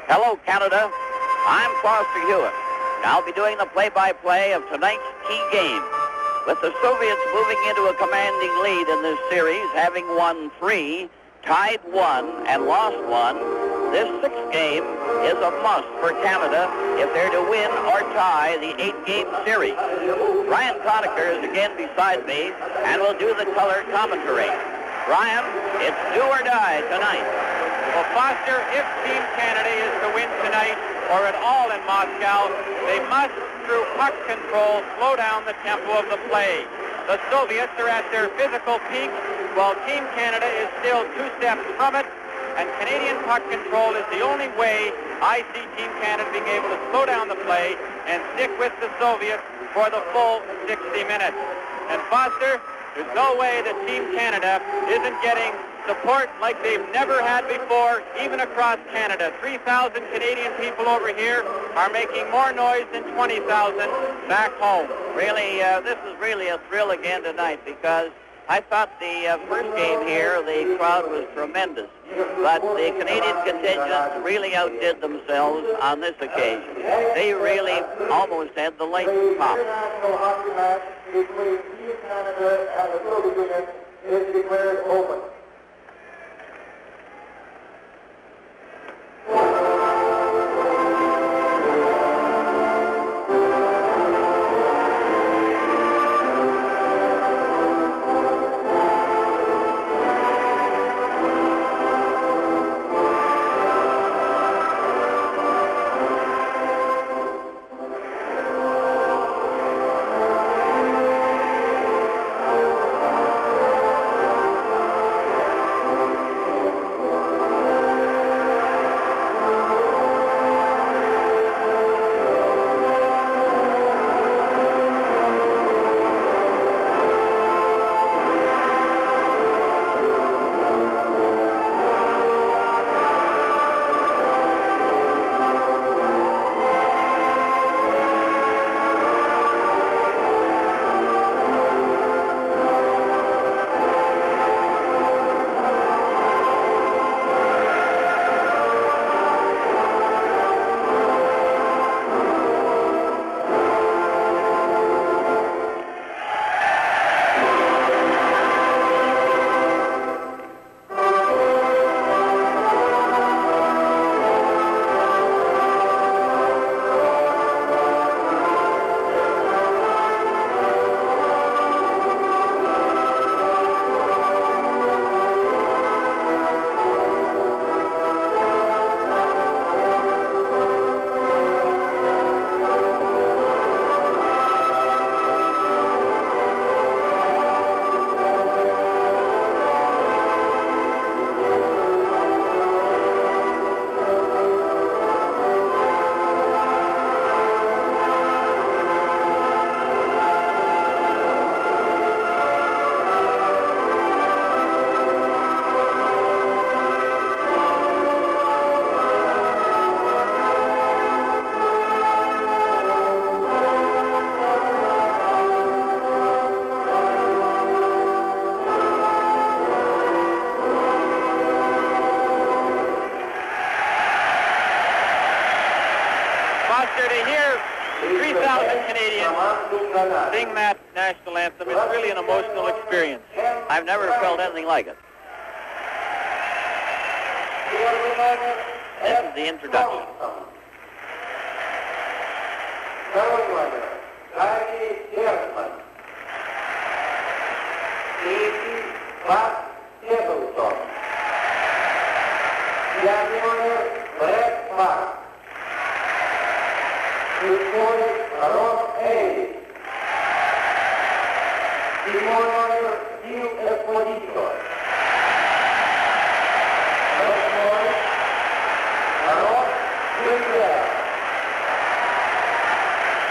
Hello, Canada. I'm Foster Hewitt. I'll be doing the play-by-play of tonight's key game. With the Soviets moving into a commanding lead in this series, having won 3, tied 1, and lost 1, this 6th game is a must for Canada if they're to win or tie the 8-game series. Ryan Conacher is again beside me and will do the color commentary. Ryan, it's do or die tonight. Well, Foster, if Team Canada is to win tonight or at all in Moscow, they must, through puck control, slow down the tempo of the play. The Soviets are at their physical peak, while Team Canada is still 2 steps from it, and Canadian puck control is the only way I see Team Canada being able to slow down the play and stick with the Soviets for the full 60 minutes. And Foster, there's no way that Team Canada isn't getting support like they've never had before, even across Canada. 3,000 Canadian people over here are making more noise than 20,000 back home. Really, this is really a thrill again tonight because I thought the first game here, the crowd was tremendous. But the Canadian contingent really outdid themselves on this occasion. They really almost had the lights popped. Hockey match between Team Canada and the Soviet Union is declared open. Sing that national anthem is really an emotional experience. I've never felt anything like it. This is the introduction.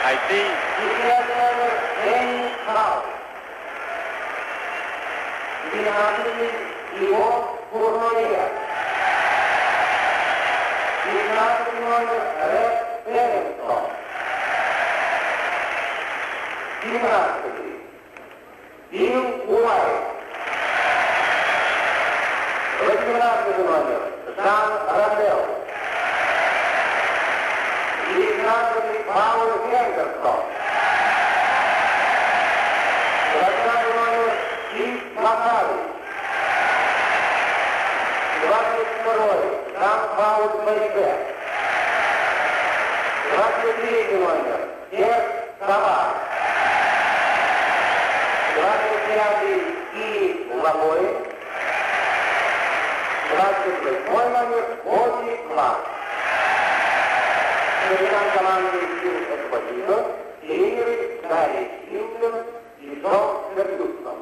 I see. 19-й Павел Хендерсон. 20-й номер Стив Макарий. 22-й Жан-Пауль Байке. 23-й номер Серж Савар. 25-й Киев Лобой. 28-й номер Оси Класс. Капитан команды Стив Эспозито, тренеры Гарри Силтон и Джон Фергюсон.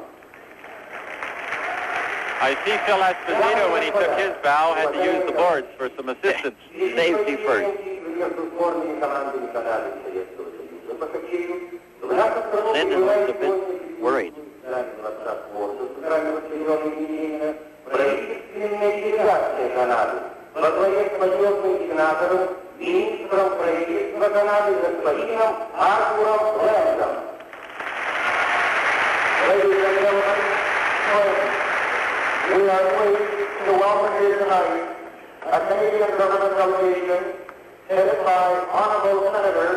I see Phil Esposito, when he took his bow, had to use the boards for some assistance. Safety first. Lyndon was a bit worried. Правительственная делегация Канады во главе с почетным сенатором, министром правительства Канады господином Артуром Лэндом. We are pleased to welcome here tonight a Canadian government delegation headed by Honorable Senator,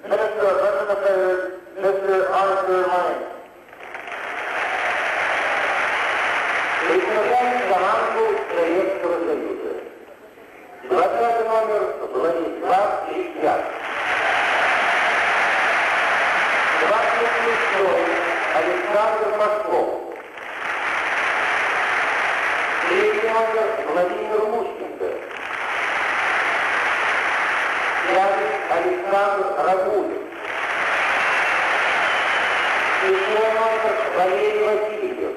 Minister of Veteran Affairs, Mr. Arthur Lane. Представляем команду Советского Союза. 20-й номер Владислав Третьяк. 26-й Александр Москов. 3-й номер Владимир Лужники. 5-й Александр Рагулин. 6-й номер Валерий Васильев.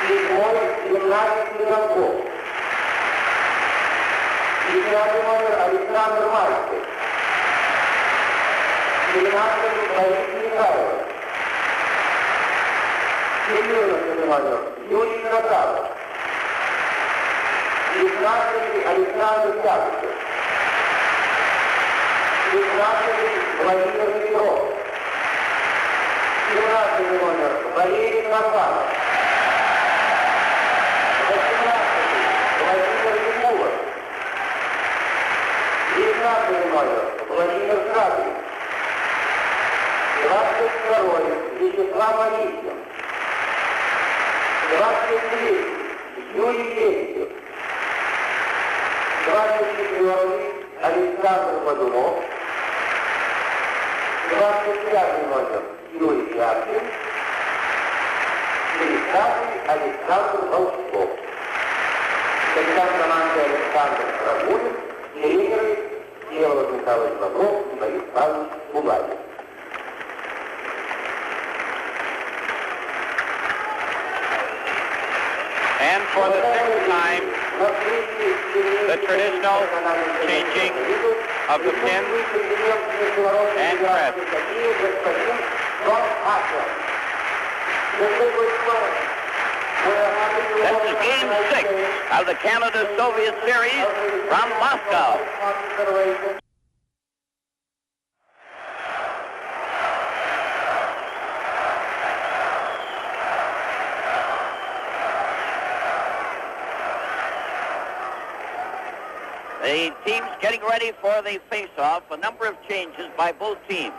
7-й 17-й Рогов. 10-й номер Александр Мальцев. 17-й Борис Михайлов. 14-й номер Юрий Наталов. 15-й Александр Тягушев. 16-й Владимир Петров. 17-й номер Валерий Карпанов. 18-й Владимир Якулов. 19-й номер Владимир Шадрин. 22-й Вячеслав Анисин. 23-й Юрий Лебедев. 24-й Александр Подумов. 25-й номер Юрий Яхин. 30-й Александр Волчков. Капитан команды Александр Рагулин, тренеры Всеволод Михайлович Лавров и Борис Павлович Булавин. And for the sixth time, the traditional changing of the pins and crests. This is Game 6 of the Canada-Soviet series from Moscow. The team's getting ready for the face-off. A number of changes by both teams.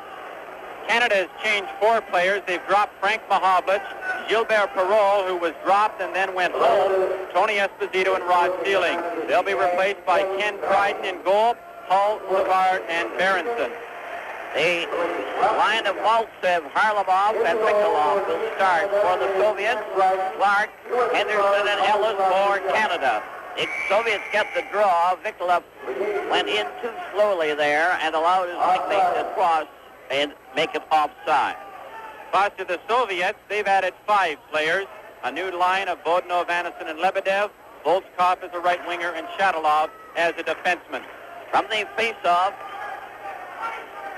Canada has changed 4 players. They've dropped Frank Mahovlich, Gilbert Perrault, who was dropped and then went home, Tony Esposito and Rod Sealing. They'll be replaced by Ken Dryden in goal, Hull, Savard, and Berenson. The line of Maltsev, Harlamov, and Mikhailov will start for the Soviets. Clark, Henderson, and Ellis for Canada. The Soviets get the draw. Mikhailov went in too slowly there and allowed his teammate to cross and make it offside. But to the Soviets, they've added 5 players. A new line of Bodnov, Anderson, and Lebedev. Volskov as a right winger and Shatilov as a defenseman. From the face-off,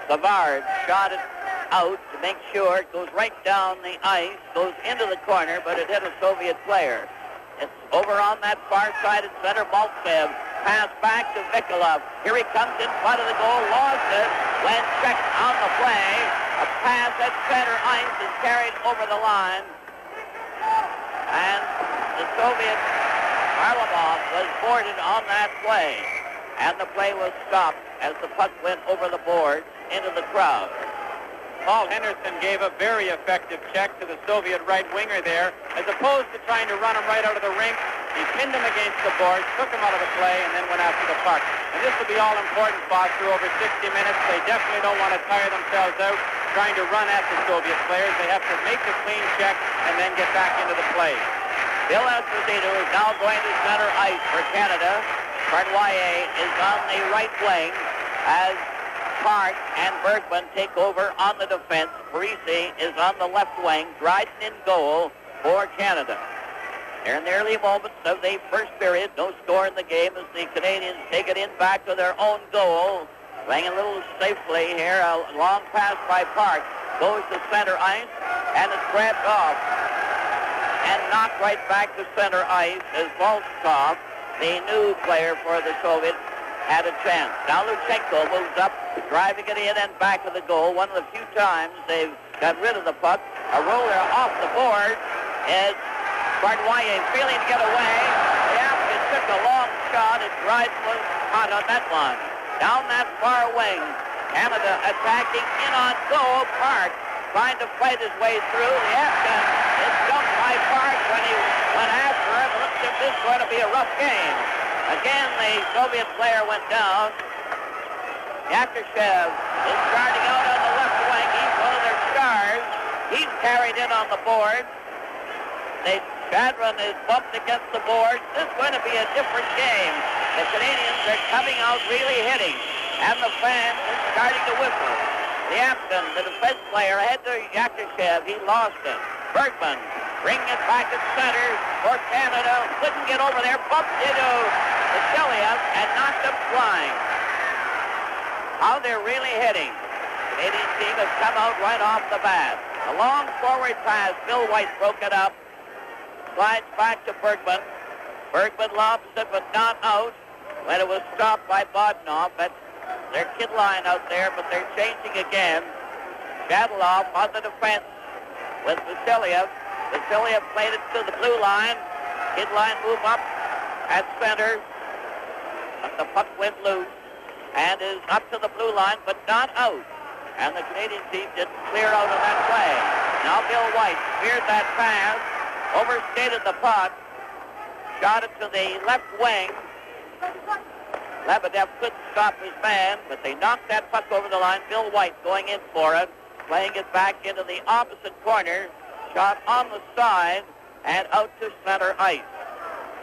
Savard shot it out to make sure it goes right down the ice, goes into the corner, but it hit a Soviet player. It's over on that far-sided center. Maltsev pass back to Mikhailov. Here he comes in front of the goal, lost it. When checked on the play, a pass at center ice is carried over the line. And the Soviet Harlamov was boarded on that play. and the play was stopped as the puck went over the board into the crowd. Paul Henderson gave a very effective check to the Soviet right winger there. As opposed to trying to run him right out of the rink, he pinned him against the boards, took him out of the play, and then went after the puck. And this will be all important, Foster, over 60 minutes. They definitely don't want to tire themselves out trying to run at the Soviet players. They have to make the clean check and then get back into the play. Bill Esposito is now going to center ice for Canada. Pernoyer is on the right wing as Park and Bergman take over on the defense. Parisi is on the left wing. Dryden in goal for Canada. They're in the early moments of the first period. No score in the game as the Canadians take it in back to their own goal. Playing a little safely here. A long pass by Park. Goes to center ice and it's grabbed off and knocked right back to center ice as Volskov, the new player for the Soviets, had a chance. Now Luchenko moves up, driving it in and back of the goal. One of the few times they've got rid of the puck. A roller off the board as Pernoyer failing to get away. It took a long shot and Dryden was hot on that one. Down that far wing, Canada attacking in on goal. Park trying to fight his way through. The Afghan is jumped by Park when he went after him. Looks like this is going to be a rough game. Again, the Soviet player went down. Yakushev is starting out on the left wing. He's one of their stars. He's carried in on the board. Shadron is bumped against the board. This is going to be a different game. The Canadians are coming out really hitting, and the fans are starting to whistle. The Afghan, the defense player, ahead to Yakushev. He lost it. Bergman bringing it back at center for Canada. Couldn't get over there. Bumped into Vasiliev and knocked him flying. How they're really hitting. The Canadian team has come out right off the bat. A long forward pass. Bill White broke it up. Slides back to Bergman. Bergman lobs it, but not out when it was stopped by Bodnov. That's their kid line out there, but they're changing again. Shadloff on the defense with Vasiliev. Vasiliev played it to the blue line. Kid line move up at center. But the puck went loose and is up to the blue line, but not out. And the Canadian team didn't clear out of that play. Now Bill White cleared that pass, overstated the puck, shot it to the left wing. Lebedev couldn't stop his man, but they knocked that puck over the line. Bill White going in for it, playing it back into the opposite corner, shot on the side and out to center ice.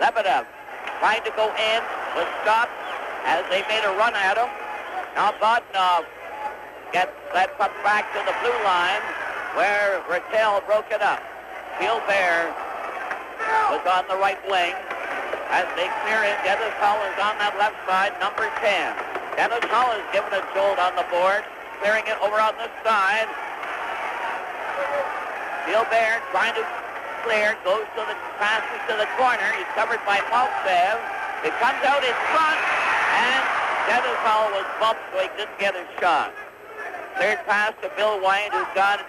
Lebedev trying to go in, was stopped as they made a run at him. Now Bodnov gets that puck back to the blue line where Rattel broke it up. Gilbert was on the right wing. As they clear in, Dennis Hull is on that left side, number 10. Dennis Hull is given a jolt on the board, clearing it over on this side. Gilbert trying to clear, goes to the passes to the corner. He's covered by Maltsev. It comes out in front, and Dennis Hull was bumped so he didn't get his shot. Third pass to Bill White, who got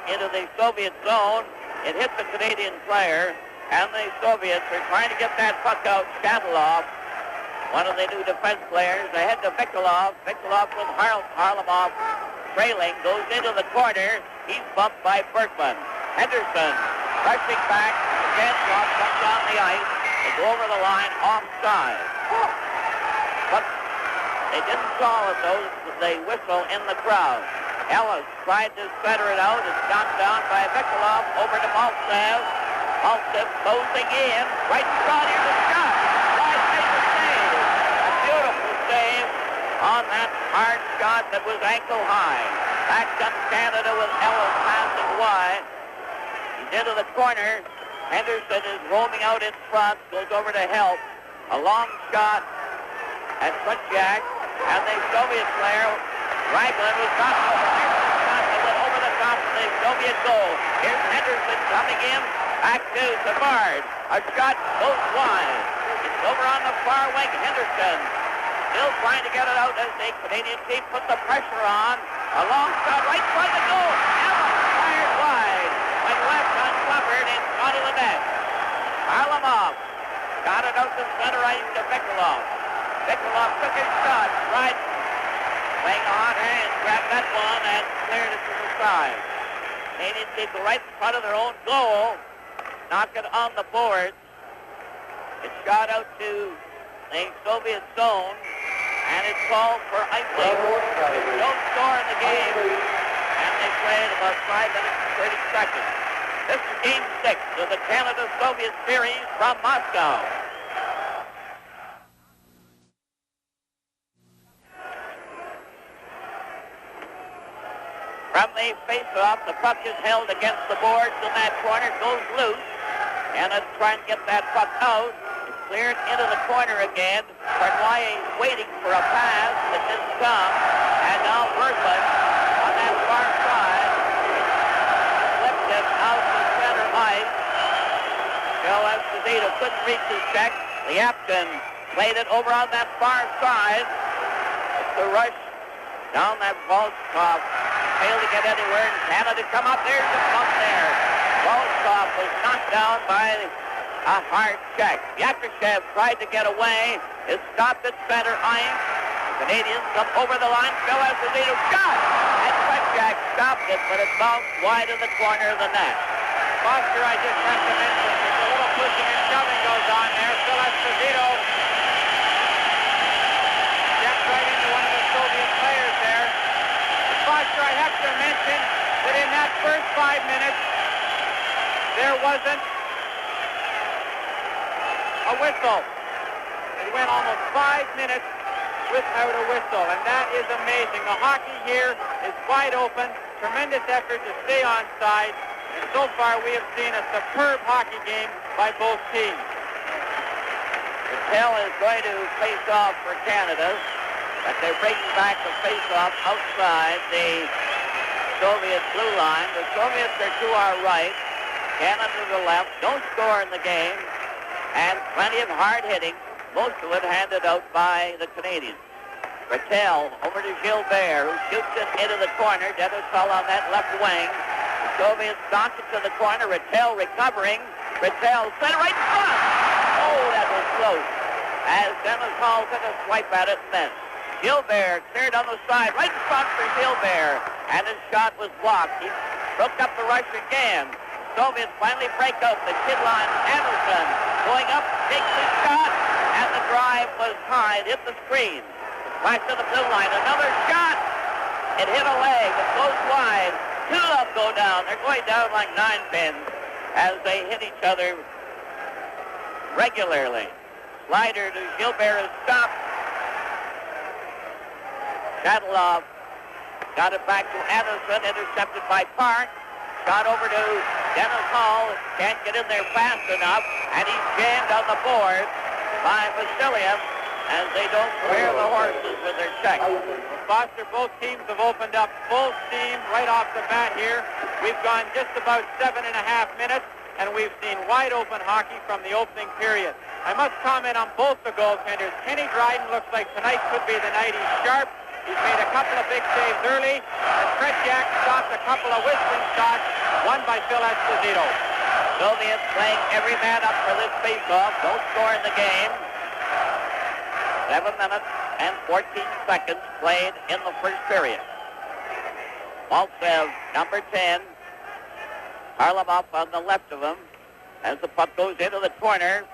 into the Soviet zone. It hit the Canadian player. And the Soviets are trying to get that puck out. Shadloff, one of the new defense players, ahead to Vikolov. Vikolov with Harlamov trailing, goes into the corner. He's bumped by Bergman. Henderson rushing back. Again, comes down the ice. They go over the line offside. But they didn't call it, though. They whistle in the crowd. Ellis tried to center it out. It's knocked down by Vikolov over to Maltsev. Maltsev closing in. Right in front, here's a shot. Wide made the save. A beautiful save on that hard shot that was ankle high. Back comes Canada with Ellis passing wide. He's into the corner. Henderson is roaming out in front. Goes over to help. A long shot at Tretjak. And the Soviet player, Raglan, was knocked over. There's a shot that went over the top of the Soviet goal. Here's Henderson coming in. Back to Savard. A shot goes wide. It's over on the far wing. Henderson still trying to get it out as the Canadian team put the pressure on. A long shot right in front of the goal. Allen fired wide. Went left uncovered in front of the net. Harlamov got it out to center ice to Vikolov. Nikolov took his shot. Right. Playing a hot hand. Grabbed that one and cleared it to the side. Canadians did go right in front of their own goal. Knock it on the boards. It's shot out to the Soviet zone. And it's called for icing. They don't score in the game. And they played about 5 minutes and 30 seconds. This is Game 6 of the Canada-Soviet series from Moscow. From the face-off, the puck is held against the boards in that corner, goes loose. And let's try and get that puck out. It's cleared into the corner again. Cornwallis is waiting for a pass that didn't come. And now Berglund on that far side flipped it out to center ice. Joe Esposito couldn't reach his check. Liapkin played it over on that far side. It's the rush down that Volskov. Failed to get anywhere, and Canada come up. There's a bump there. Volskov was knocked down by a hard check. Yakushev tried to get away. Is stopped at center ice. The Canadians come over the line. Phil Esposito shot! And Tretjak stopped it, but it bounced wide in the corner of the net. Foster, I just have to mention, there's a little pushing and shoving goes on there. Phil Esposito stepped right into one of the Soviet players there. Foster, I have to mention that in that first 5 minutes, there wasn't a whistle. It went almost 5 minutes without a whistle, and that is amazing. The hockey here is wide open, tremendous effort to stay on side, and so far we have seen a superb hockey game by both teams. Patel is going to face off for Canada, but they're bringing back the face-off outside the Soviet blue line. The Soviets are to our right, Canada to the left, don't score in the game, and plenty of hard hitting, most of it handed out by the Canadians. Rattel over to Gilbert, who shoots it into the corner. Dennis Hull on that left wing. The Soviets knock it to the corner. Rattel recovering. Rattel center right in front. Oh, that was close. As Dennis Hull took a swipe at it and then Gilbert cleared on the side, right in front for Gilbert, and his shot was blocked. He broke up the rush again. Soviets finally break out the kid line. Anderson going up, takes his shot, and the drive was high, hit the screen. Back to the blue line, another shot. It hit a leg, it goes wide. Two of them go down. They're going down like 9 pins as they hit each other regularly. Slider to Gilbert is stopped. Shadlov got it back to Anderson, intercepted by Park. Shot over to Dennis Hall, can't get in there fast enough, and he's jammed on the board by Vasiliev as they don't clear the horses with their check. Foster, both teams have opened up full steam right off the bat here. We've gone just about 7.5 minutes, and we've seen wide open hockey from the opening period. I must comment on both the goaltenders. Kenny Dryden looks like tonight could be the night. He's sharp. He's made a couple of big saves early, and Tretjak stopped a couple of whistling shots, one by Phil Esposito. Soviets playing every man up for this face-off. Don't score in the game. 7 minutes and 14 seconds played in the first period. Maltsev, number 10. Harlamov on the left of him as the puck goes into the corner.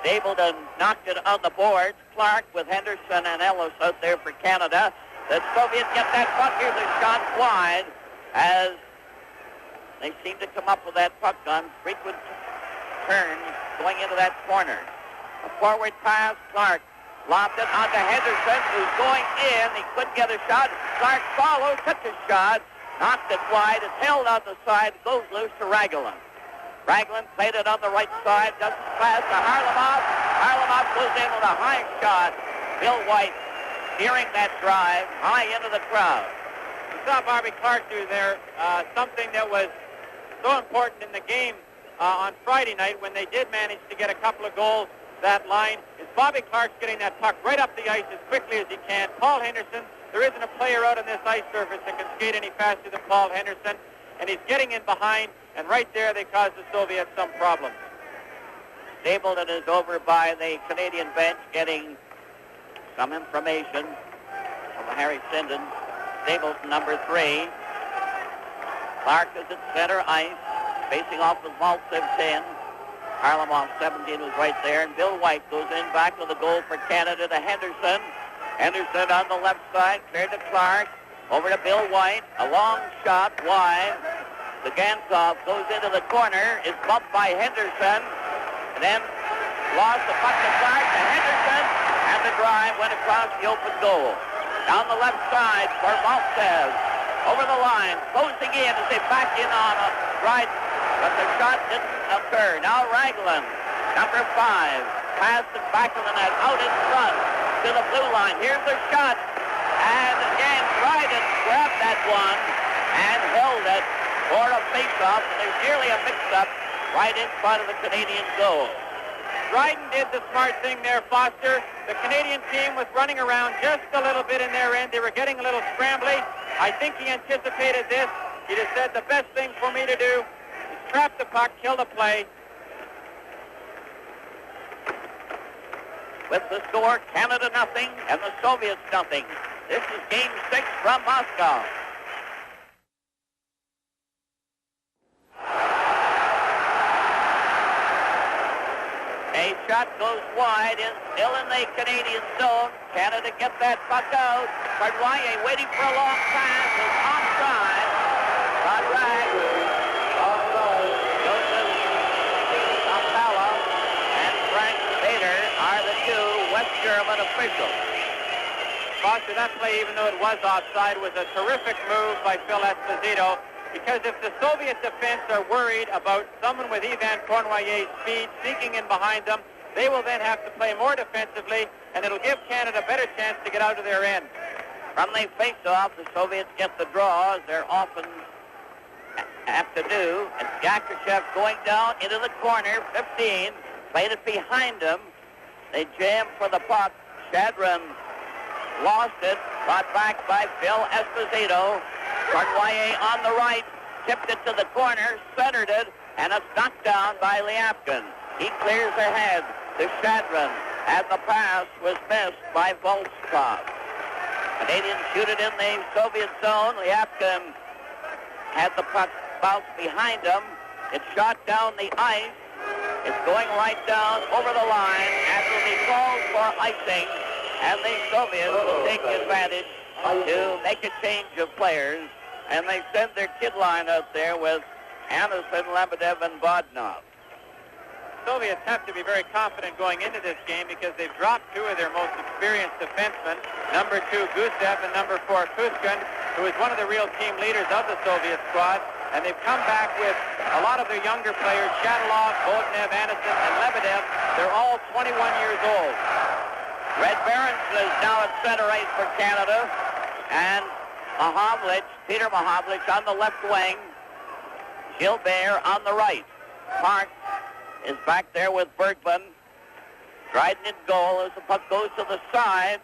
Stapleton knocked it on the boards. Clark with Henderson and Ellis out there for Canada. The Soviets get that puck. Here's a shot wide as they seem to come up with that puck on frequent turns going into that corner. A forward pass. Clark lobbed it onto Henderson, who's going in. He couldn't get a shot. Clark follows, took a shot, knocked it wide. It's held on the side, goes loose to Raglan. Raglan played it on the right side, doesn't pass to Harlamov. Harlamov goes in with a high shot. Bill White steering that drive high into the crowd. We saw Bobby Clark do there something that was so important in the game on Friday night when they did manage to get a couple of goals. That line is Bobby Clark's getting that puck right up the ice as quickly as he can. Paul Henderson, there isn't a player out on this ice surface that can skate any faster than Paul Henderson, and he's getting in behind, and right there they caused the Soviets some problems. Stapleton is over by the Canadian bench getting Some information from Harry Sinden. Stapleton, number 3. Clark is at center ice, facing off with Maltsev 10. Harlamov, 17, was right there. And Bill White goes in back with a goal for Canada to Henderson. Henderson on the left side, cleared to Clark. Over to Bill White. A long shot wide. The Gankov goes into the corner, is bumped by Henderson, and then lost the puck to Clark to Henderson, and the drive went across the open goal. Down the left side for Maltsev. Over the line, closing in as they back in on a right, but the shot didn't occur. Now Raglan, number 5, passed it back to the net, out in front to the blue line. Here's the shot, and again Dryden grabbed that one and held it for a face-off. There's nearly a mix-up right in front of the Canadian goal. Dryden did the smart thing there, Foster. The Canadian team was running around just a little bit in their end. They were getting a little scrambly. I think he anticipated this. He just said, the best thing for me to do is trap the puck, kill the play. With the score, Canada nothing and the Soviets nothing. This is Game 6 from Moscow. A shot goes wide, is still in the Canadian zone. Canada get that puck out. Cardwaya waiting for a long pass, is offside. Rodrag, Joseph Sampala, and Frank Bader are the two West German officials. Foster, that play, even though it was offside, was a terrific move by Phil Esposito. Because if the Soviet defense are worried about someone with Ivan Cournoyer's speed sneaking in behind them, they will then have to play more defensively, and it'll give Canada a better chance to get out of their end. From the face-off, the Soviets get the draw, as they're often have to do. And Yakushev going down into the corner, 15, played it behind him. They jammed for the puck. Shadron lost it, brought back by Phil Esposito. Cournoyer on the right, tipped it to the corner, centered it, and it's knocked down by Lyapkin. He clears ahead to Shadron, and the pass was missed by Volskov. Canadians shoot it in the Soviet zone. Lyapkin had the puck bounce behind him. It's shot down the ice. It's going right down over the line, and will be called for icing, and the Soviets will take advantage to make a change of players, and they send their kid line out there with Anderson, Lebedev, and Bodnov. Soviets have to be very confident going into this game because they've dropped two of their most experienced defensemen, number 2 Gusev and number 4 Kuskin, who is one of the real team leaders of the Soviet squad, and they've come back with a lot of their younger players, Shadalov, Bodnev, Anderson, and Lebedev. They're all 21 years old. Red Berenson is now at center ice for Canada, and Peter Mahovlich on the left wing, Gilbert on the right. Park is back there with Bergman. Dryden in goal as the puck goes to the side.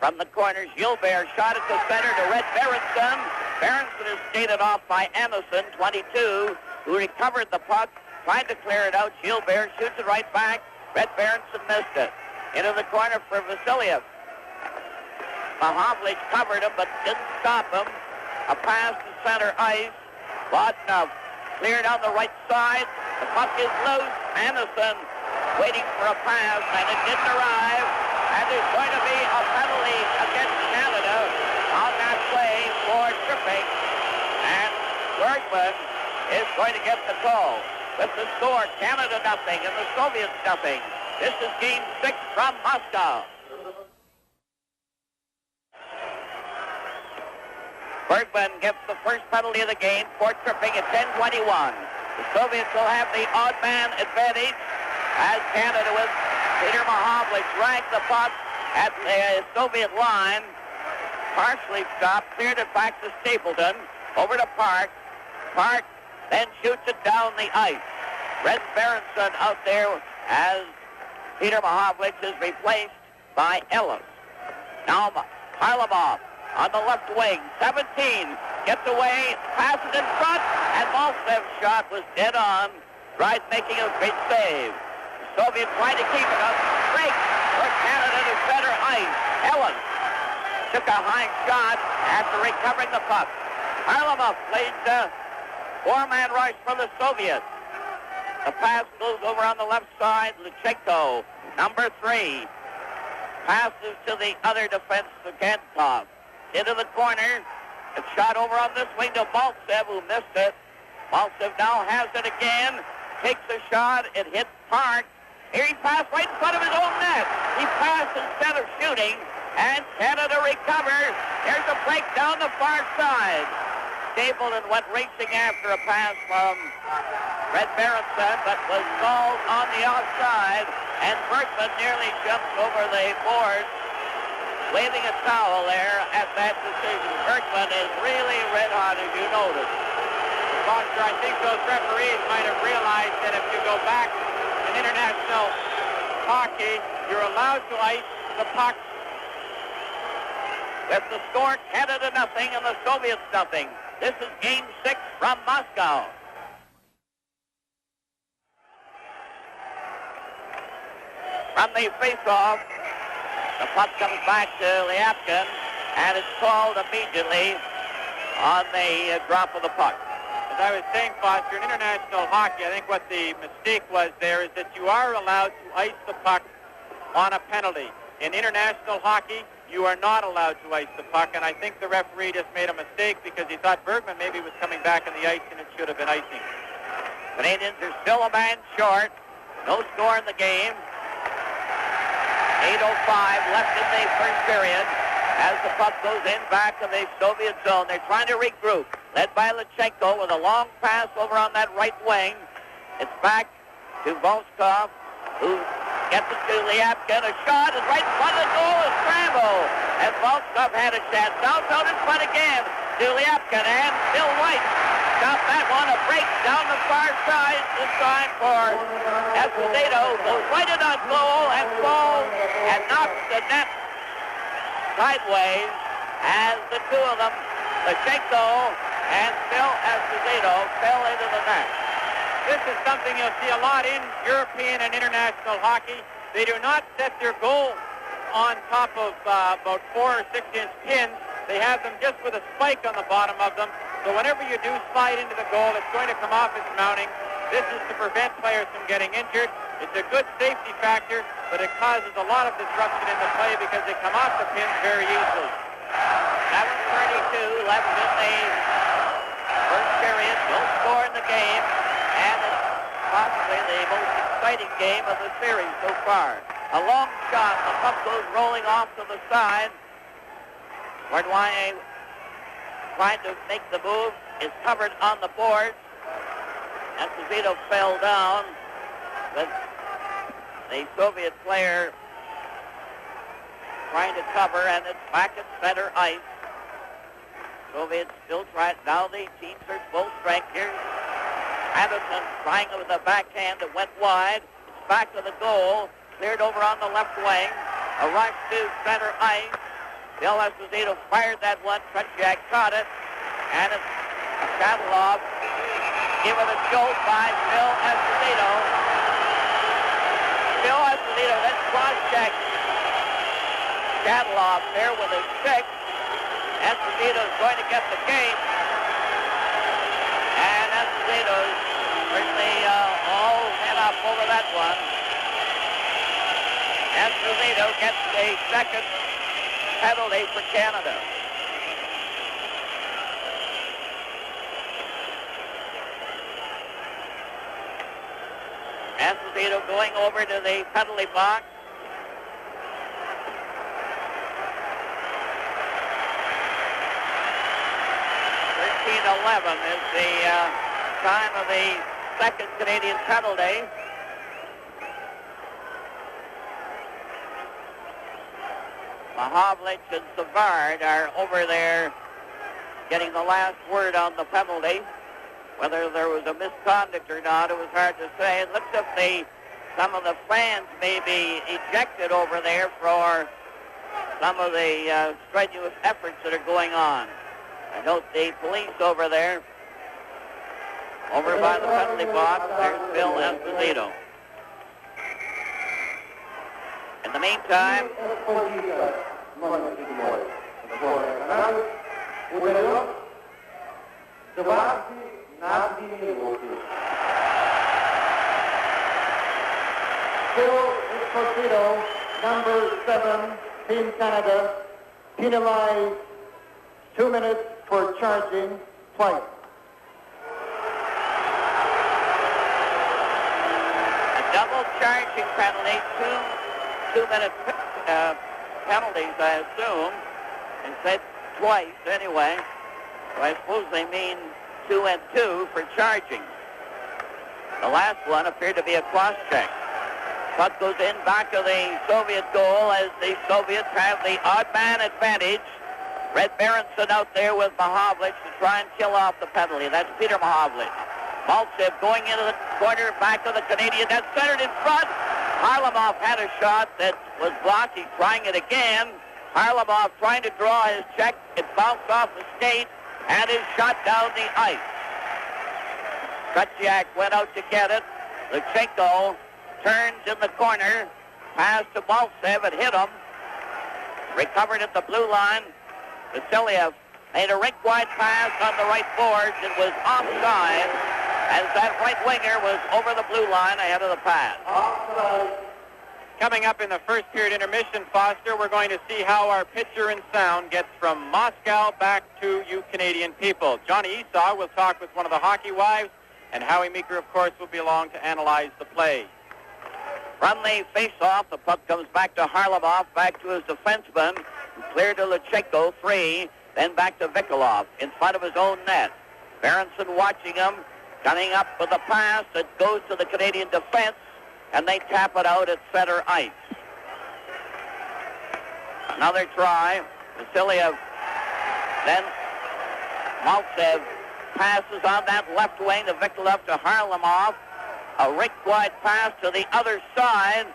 From the corners, Gilbert shot it to center to Red Berenson. Berenson is skated off by Anderson, 22, who recovered the puck, tried to clear it out. Gilbert shoots it right back. Red Berenson missed it. Into the corner for Vasiliev. Mahovlich covered him, but didn't stop him. A pass to center ice. Bodnov cleared on the right side. The puck is loose. Anderson waiting for a pass, and it didn't arrive. And there's going to be a penalty against Canada on that play for tripping. And Bergman is going to get the call. With the score, Canada nothing and the Soviets nothing. This is Game 6 from Moscow. Bergman gets the first penalty of the game for tripping at 10:21. The Soviets will have the odd man advantage as Canada with Peter Mahovlich dragged the puck at the Soviet line. Partially stopped, cleared it back to Stapleton, over to Park. Park then shoots it down the ice. Red Berenson out there as Peter Mahovlich is replaced by Ellis. Now Harlamov on the left wing, 17, gets away, passes in front, and Maltsev's shot was dead on. Dryden making a great save. The Soviets trying to keep it up. break for Canada to center ice. Ellen took a high shot after recovering the puck. Harlamov played four-man rush for the Soviets. The pass goes over on the left side. Luchenko, number 3, passes to the other defense, Gantov. Into the corner. It's shot over on this wing to Maltsev, who missed it. Maltsev now has it again. Takes a shot. It hits Park. Here he passed right in front of his own net. He passed instead of shooting, and Canada recovers. There's a break down the far side. Stapleton went racing after a pass from Red Berenson, but was stalled on the outside, and Berkman nearly jumps over the board, waving a towel there at that decision. Berkman is really red hot, as you noticed. Foster, I think those referees might have realized that if you go back in international hockey, you're allowed to ice the puck. With the score, Canada nothing and the Soviets nothing. This is Game 6 from Moscow. From the face-off, the puck comes back to Lyapkin, and it's called immediately on the drop of the puck. As I was saying, Foster, in international hockey, I think what the mistake was there is that you are allowed to ice the puck on a penalty. In international hockey, you are not allowed to ice the puck, and I think the referee just made a mistake because he thought Bergman maybe was coming back on the ice and it should have been icing. Canadians are still a man short. No score in the game. 8:05 left in the first period as the puck goes in back of the Soviet zone. They're trying to regroup, led by Luchenko with a long pass over on that right wing. It's back to Volskov, who gets it to Lyapkin. A shot is right in front of the goal. A scramble. And Volskov had a chance. Now out in front again to Lyapkin, and Bill White stopped that one. A break down the far side this time for Esposito. Goes right in on goal and falls and knocks the net sideways as the two of them, Luchenko and Bill Esposito, fell into the net. This is something you'll see a lot in European and international hockey. They do not set their goal on top of about 4 or 6 inch pins. They have them just with a spike on the bottom of them. So whenever you do slide into the goal, it's going to come off its mounting. This is to prevent players from getting injured. It's a good safety factor, but it causes a lot of disruption in the play because they come off the pins very easily. 7:32 left in the first period. No score in the game. And it's possibly the most exciting game of the series so far. A long shot. The puck goes rolling off to the side. Wardwine trying to make the move. Is covered on the board. Esposito fell down. But the Soviet player trying to cover, and it's back at center ice. Soviets still trying. Now the teams are full strength. Here's Anderson trying with a backhand that went wide. It's back to the goal. Cleared over on the left wing. A rush to center ice. Bill Esposito fired that one. Tretjak caught it. And it's Shadlov. Give it a jolt by Bill Esposito. Bill Esposito then cross-check Shadlov there with a stick. Esposito is going to get the game. And Esposito certainly all head up over that one. Esposito gets a second penalty for Canada. Esposito going over to the penalty box. .11 is the time of the second Canadian penalty. Mahovlich and Savard are over there getting the last word on the penalty. Whether there was a misconduct or not, it was hard to say. It looks as if some of the fans may be ejected over there for some of the strenuous efforts that are going on. I note the police over there, over by the penalty box. There's Bill Esposito. In the meantime, Still Esposito, number 7, Team Canada, penalized 2 minutes for charging twice. a double charging penalty, two-minute penalties, I assume, and said twice anyway. So I suppose they mean 2 and 2 for charging. The last one appeared to be a cross-check. Puck goes in back of the Soviet goal as the Soviets have the odd man advantage. Red Berenson out there with Mahovlich to try and kill off the penalty. That's Peter Mahovlich. Maltsev going into the corner, back of the Canadian. That's centered in front. Harlamov had a shot that was blocked. He's trying it again. Harlamov trying to draw his check. It bounced off the skate and is shot down the ice. Tretьяка went out to get it. Luchenko turns in the corner. Pass to Maltsev. It hit him. Recovered at the blue line. Vasiliev made a rink-wide pass on the right boards. It was offside as that right winger was over the blue line ahead of the pass. Coming up in the first period intermission, Foster, we're going to see how our picture and sound gets from Moscow back to you Canadian people. Johnny Esau will talk with one of the hockey wives, and Howie Meeker, of course, will be along to analyze the play. From the face-off, the puck comes back to Harlamov, back to his defenseman, who cleared to Luchenko, 3, then back to Vikolov in front of his own net. Berenson watching him, gunning up with a pass that goes to the Canadian defense, and they tap it out at center ice. Another try. Vasiliev, then Maltsev passes on that left wing to Vikolov to Harlamov. A rink-wide pass to the other side.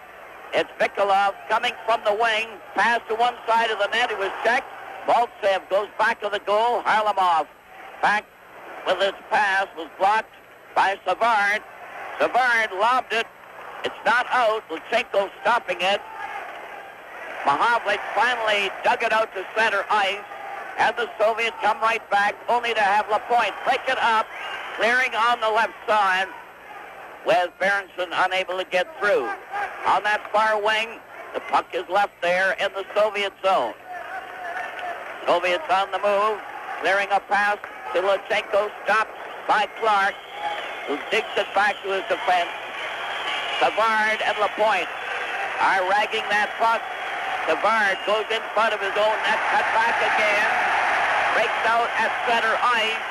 It's Vikolov coming from the wing. Pass to one side of the net. It was checked. Maltsev goes back to the goal. Harlamov back with his pass. Was blocked by Savard. Savard lobbed it. It's not out. Luchenko stopping it. Mahovlich finally dug it out to center ice. And the Soviets come right back, only to have Lapointe break it up, clearing on the left side, with Berenson unable to get through. On that far wing, the puck is left there in the Soviet zone. Soviets on the move, clearing a pass to Luchenko, stopped by Clark, who digs it back to his defense. Savard and Lapointe are ragging that puck. Savard goes in front of his own net, cut back again, breaks out at center ice,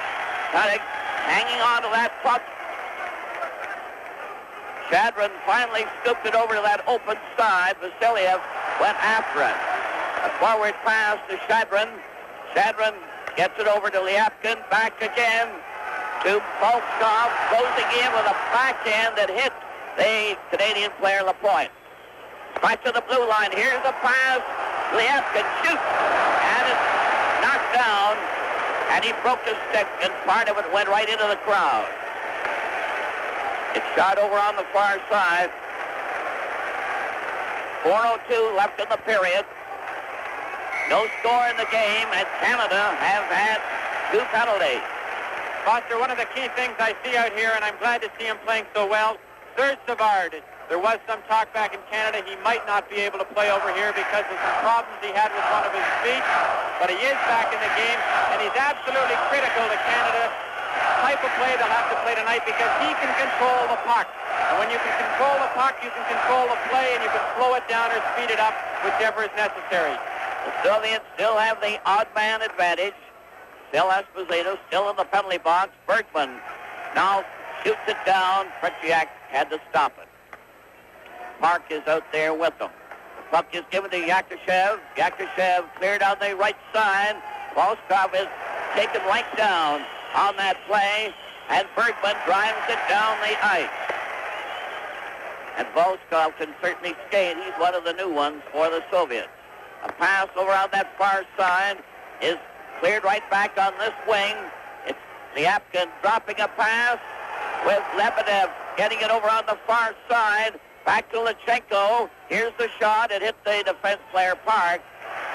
hanging on to that puck. Shadron finally scooped it over to that open side. Vasiliev went after it. A forward pass to Shadron. Shadron gets it over to Lyapkin. Back again to Volkov, closing in with a backhand that hit the Canadian player Lapointe. Back to the blue line. Here's a pass. Lyapkin shoots. And it's knocked down. And he broke his stick, and part of it went right into the crowd. It's shot over on the far side. 4:02 left in the period. No score in the game, and Canada have had 2 penalties. Foster, one of the key things I see out here, and I'm glad to see him playing so well, Serge Savard. There was some talk back in Canada he might not be able to play over here because of some problems he had with one of his feet, but he is back in the game, and he's absolutely critical to Canada. Type of play they'll have to play tonight because he can control the puck. And when you can control the puck, you can control the play, and you can slow it down or speed it up, whichever is necessary. The Soviets still have the odd man advantage. Still Esposito, still in the penalty box. Bergman now shoots it down. Tretьяка had to stop it. Park is out there with them. The puck is given to Yakushev. Yakushev cleared on the right side. Volkov is taken right down on that play, and Bergman drives it down the ice. And Volkov can certainly skate. He's one of the new ones for the Soviets. A pass over on that far side is cleared right back on this wing. It's Lyapkin dropping a pass with Lebedev getting it over on the far side. Back to Lachenko. Here's the shot. It hit the defense player Park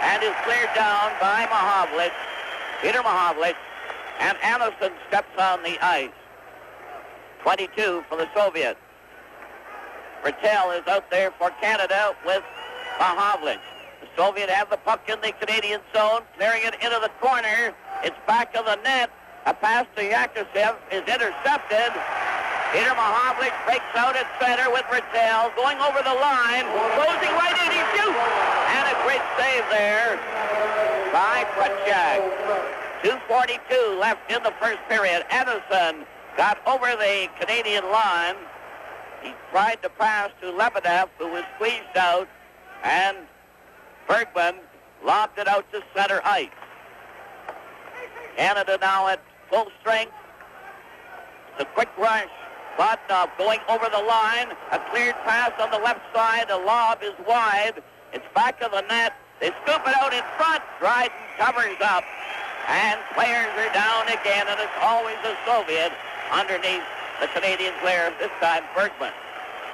and is cleared down by Peter Mahovlich, and Anderson steps on the ice. 22 for the Soviets. Rattel is out there for Canada with Mahovlich. The Soviet have the puck in the Canadian zone, clearing it into the corner. It's back of the net. A pass to Yakusev is intercepted. Peter Mahovlich breaks out at center with Rattel going over the line, closing right in, he shoots! And a great save there by Tretjak. 2:42 left in the first period. Anderson got over the Canadian line. He tried to pass to Lebedev, who was squeezed out, and Bergman lobbed it out to center ice. Canada now at full strength. It's a quick rush. Botnov going over the line. A cleared pass on the left side. The lob is wide. It's back of the net. They scoop it out in front. Dryden covers up. And players are down again, and it's always a Soviet underneath the Canadian player, this time Bergman.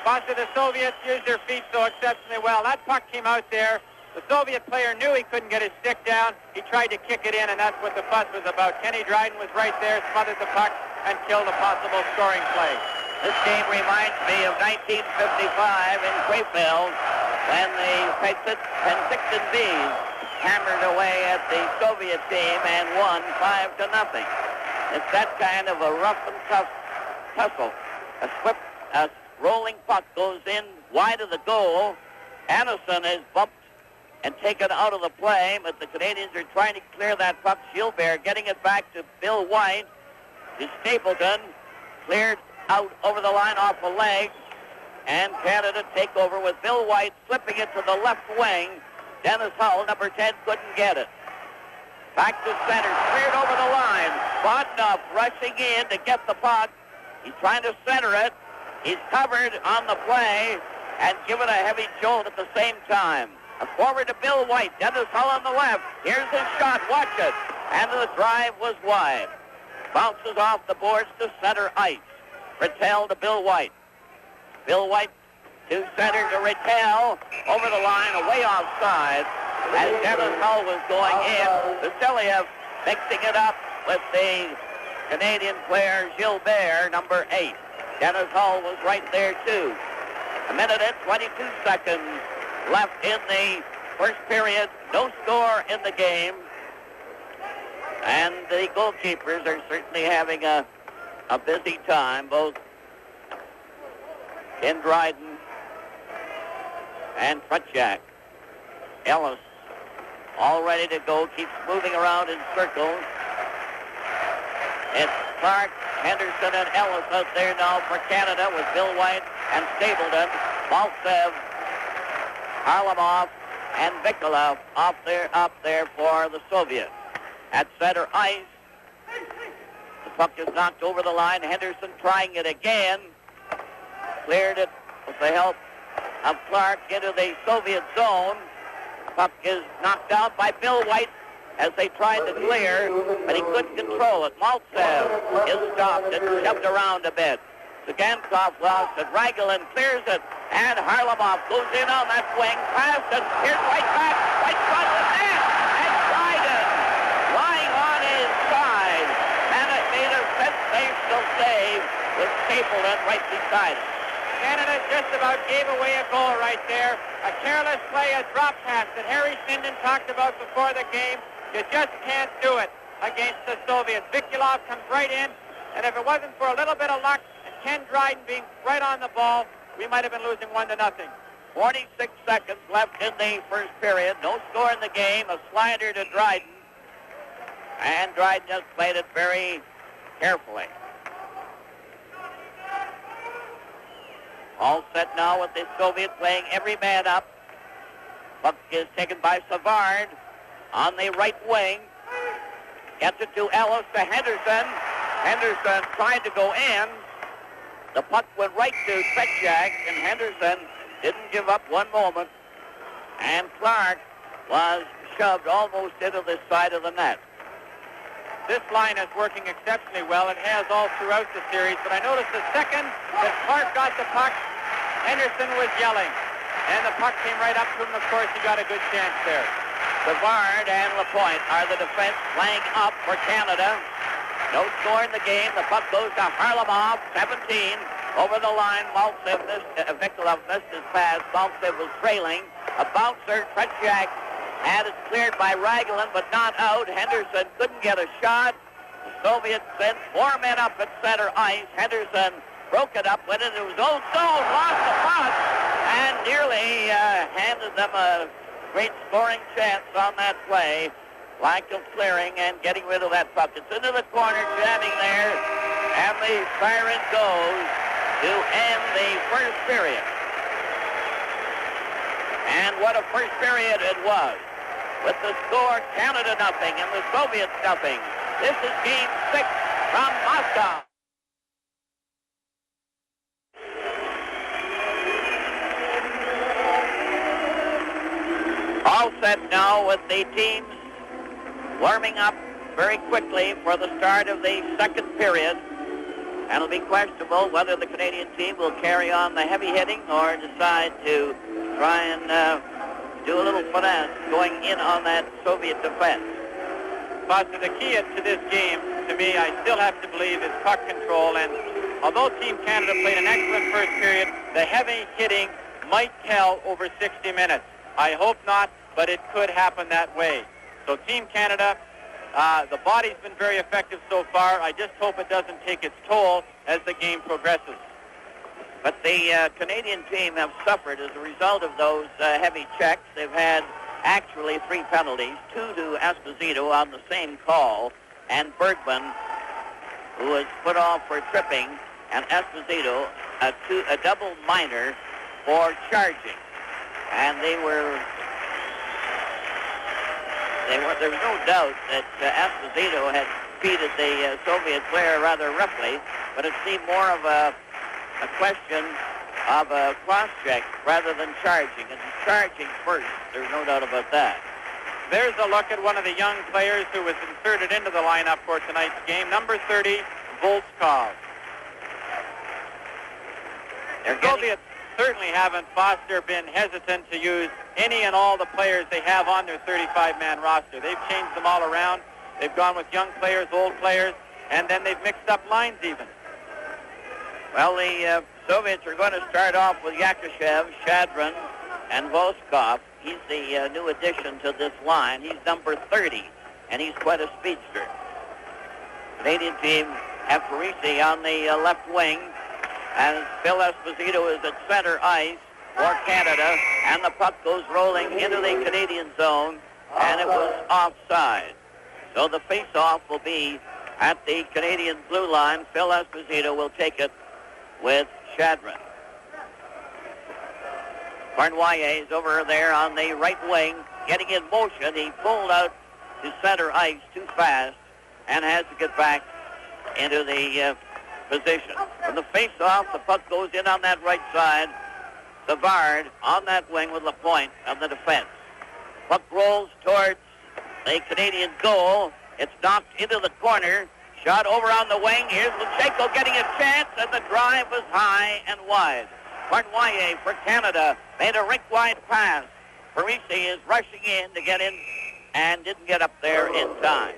Foster, the Soviets used their feet so exceptionally well. That puck came out there. The Soviet player knew he couldn't get his stick down. He tried to kick it in, and that's what the fuss was about. Kenny Dryden was right there, smothered the puck, and killed a possible scoring play. This game reminds me of 1955 in Krefeld when the Penticton Bees hammered away at the Soviet team and won 5-0. It's that kind of a rough and tough tussle. A rolling puck goes in wide of the goal. Anderson is bumped and taken out of the play, but the Canadians are trying to clear that puck. Gilbert getting it back to Bill White. To Stapleton, cleared out over the line off a leg, and Canada take over with Bill White slipping it to the left wing. Dennis Hull, number 10, couldn't get it. Back to center, cleared over the line. Botnov rushing in to get the puck. He's trying to center it. He's covered on the play and given a heavy jolt at the same time. A forward to Bill White. Dennis Hull on the left. Here's his shot. Watch it. And the drive was wide. Bounces off the boards to center ice. Rattel to Bill White. Bill White to center to Rattel. Over the line, away offside. As Dennis Hull was going in, Vasiliev mixing it up with the Canadian player Gilbert, number 8. Dennis Hull was right there too. 1 minute and 22 seconds left in the first period. No score in the game. And the goalkeepers are certainly having a busy time, both Ken Dryden and Tretjak. Ellis, all ready to go, keeps moving around in circles. It's Clark, Henderson, and Ellis out there now for Canada with Bill White and Stapleton. Maltsev, Harlamov, and Vikolov up there for the Soviets. At center ice, the puck is knocked over the line. Henderson trying it again. Cleared it with the help of Clark into the Soviet zone. Puck is knocked out by Bill White as they tried to clear, but he couldn't control it. Maltsev is stopped and shoved around a bit. Zagankov lost it. Ragulin clears it, and Harlamov goes in on that wing, past it. Here's right back, right front of the net, and Dryden lying on his side. And it made a sensational save with Stapleton right beside him. Canada just about gave away a goal right there. A careless play, a drop pass that Harry Sinden talked about before the game. You just can't do it against the Soviets. Vikulov comes right in, and if it wasn't for a little bit of luck and Ken Dryden being right on the ball, we might have been losing 1-0. 46 seconds left in the first period. No score in the game. A slider to Dryden. And Dryden just played it very carefully. All set now with the Soviet playing every man up. Puck is taken by Savard on the right wing. Gets it to Ellis to Henderson. Henderson tried to go in. The puck went right to Tretjak, and Henderson didn't give up one moment. And Clark was shoved almost into the side of the net. This line is working exceptionally well. It has all throughout the series, but I noticed the second that Clark got the puck, Henderson was yelling, and the puck came right up to him. Of course, he got a good chance there. Savard and Lapointe are the defense playing up for Canada. No score in the game. The puck goes to Harlamov, 17. Over the line, Maltsev Vikolov missed his pass. Maltsev was trailing. A bouncer, Tretjak had it cleared by Raglan, but not out. Henderson couldn't get a shot. The Soviets sent 4 men up at center ice. Henderson broke it up, went into his own zone, lost the puck, and nearly handed them a great scoring chance on that play. Lack of clearing and getting rid of that puck. It's into the corner, jamming there, and the siren goes to end the first period. And what a first period it was. With the score, Canada nothing and the Soviets nothing. This is Game 6 from Moscow. All set now with the teams warming up very quickly for the start of the second period. And it'll be questionable whether the Canadian team will carry on the heavy hitting or decide to try and do a little finesse going in on that Soviet defense. Foster, the key to this game, to me, I still have to believe, is puck control. And although Team Canada played an excellent first period, the heavy hitting might tell over 60 minutes. I hope not, but it could happen that way. So Team Canada, the body's been very effective so far. I just hope it doesn't take its toll as the game progresses. But the Canadian team have suffered as a result of those heavy checks. They've had actually 3 penalties, 2 to Esposito on the same call, and Bergman, who was put off for tripping, and Esposito, a double minor for charging. And there was no doubt that Esposito had defeated the Soviet player rather roughly, but it seemed more of a question of a cross-check rather than charging. And charging first, there's no doubt about that. There's a look at one of the young players who was inserted into the lineup for tonight's game, number 30, Volskov. The Soviets certainly haven't, Foster, been hesitant to use any and all the players they have on their 35-man roster. They've changed them all around. They've gone with young players, old players, and then they've mixed up lines even. Well, the Soviets are going to start off with Yakushev, Shadrin, and Volskov. He's the new addition to this line. He's number 30, and he's quite a speedster. Canadian team have Parisi on the left wing, and Phil Esposito is at center ice for Canada, and the puck goes rolling into the Canadian zone, and it was offside. So the face-off will be at the Canadian blue line. Phil Esposito will take it with Shadrin. Cornwallier is over there on the right wing, getting in motion. He pulled out to center ice too fast and has to get back into the position. From the face-off, the puck goes in on that right side. Savard on that wing with Lapointe on the defense. Puck rolls towards the Canadian goal. It's knocked into the corner. Shot over on the wing. Here's Luchenko getting a chance, and the drive was high and wide. Cornwallier for Canada made a rink-wide pass. Parisi is rushing in to get in and didn't get up there in time.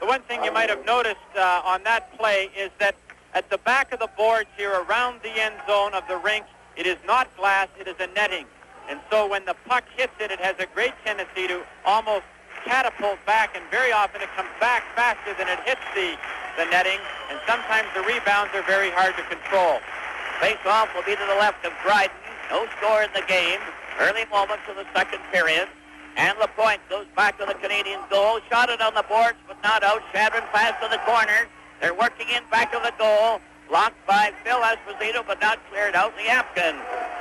The one thing you might have noticed on that play is that at the back of the boards here around the end zone of the rink, it is not glass, it is a netting. And so when the puck hits it, it has a great tendency to almost catapult back, and very often it comes back faster than it hits the netting, and sometimes the rebounds are very hard to control. Face-off will be to the left of Dryden. No score in the game. Early moments of the second period. And Lapointe goes back to the Canadian goal. Shot it on the boards, but not out. Shadrin pass to the corner. They're working in back of the goal. Blocked by Phil Esposito, but not cleared out. Liapkin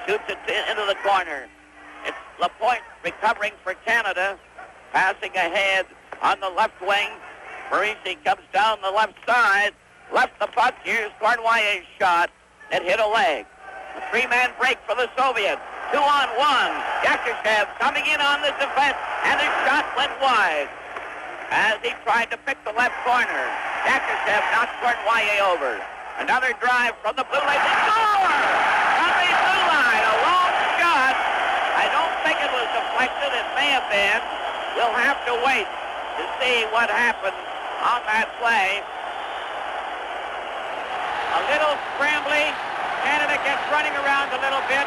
shoots it into the corner. It's Lapointe recovering for Canada. Passing ahead on the left wing. Parisi comes down the left side. Left the puck. Here's Cornwallier's shot. It hit a leg. A 3-man break for the Soviets. 2-on-1. Yakushev coming in on the defense, and his shot went wide as he tried to pick the left corner. Yakushev knocked Cornwallier over. Another drive from the blue line. They score! On the blue line. deflected. It may have been. We'll have to wait to see what happened on that play. A little scrambly. Canada gets running around a little bit.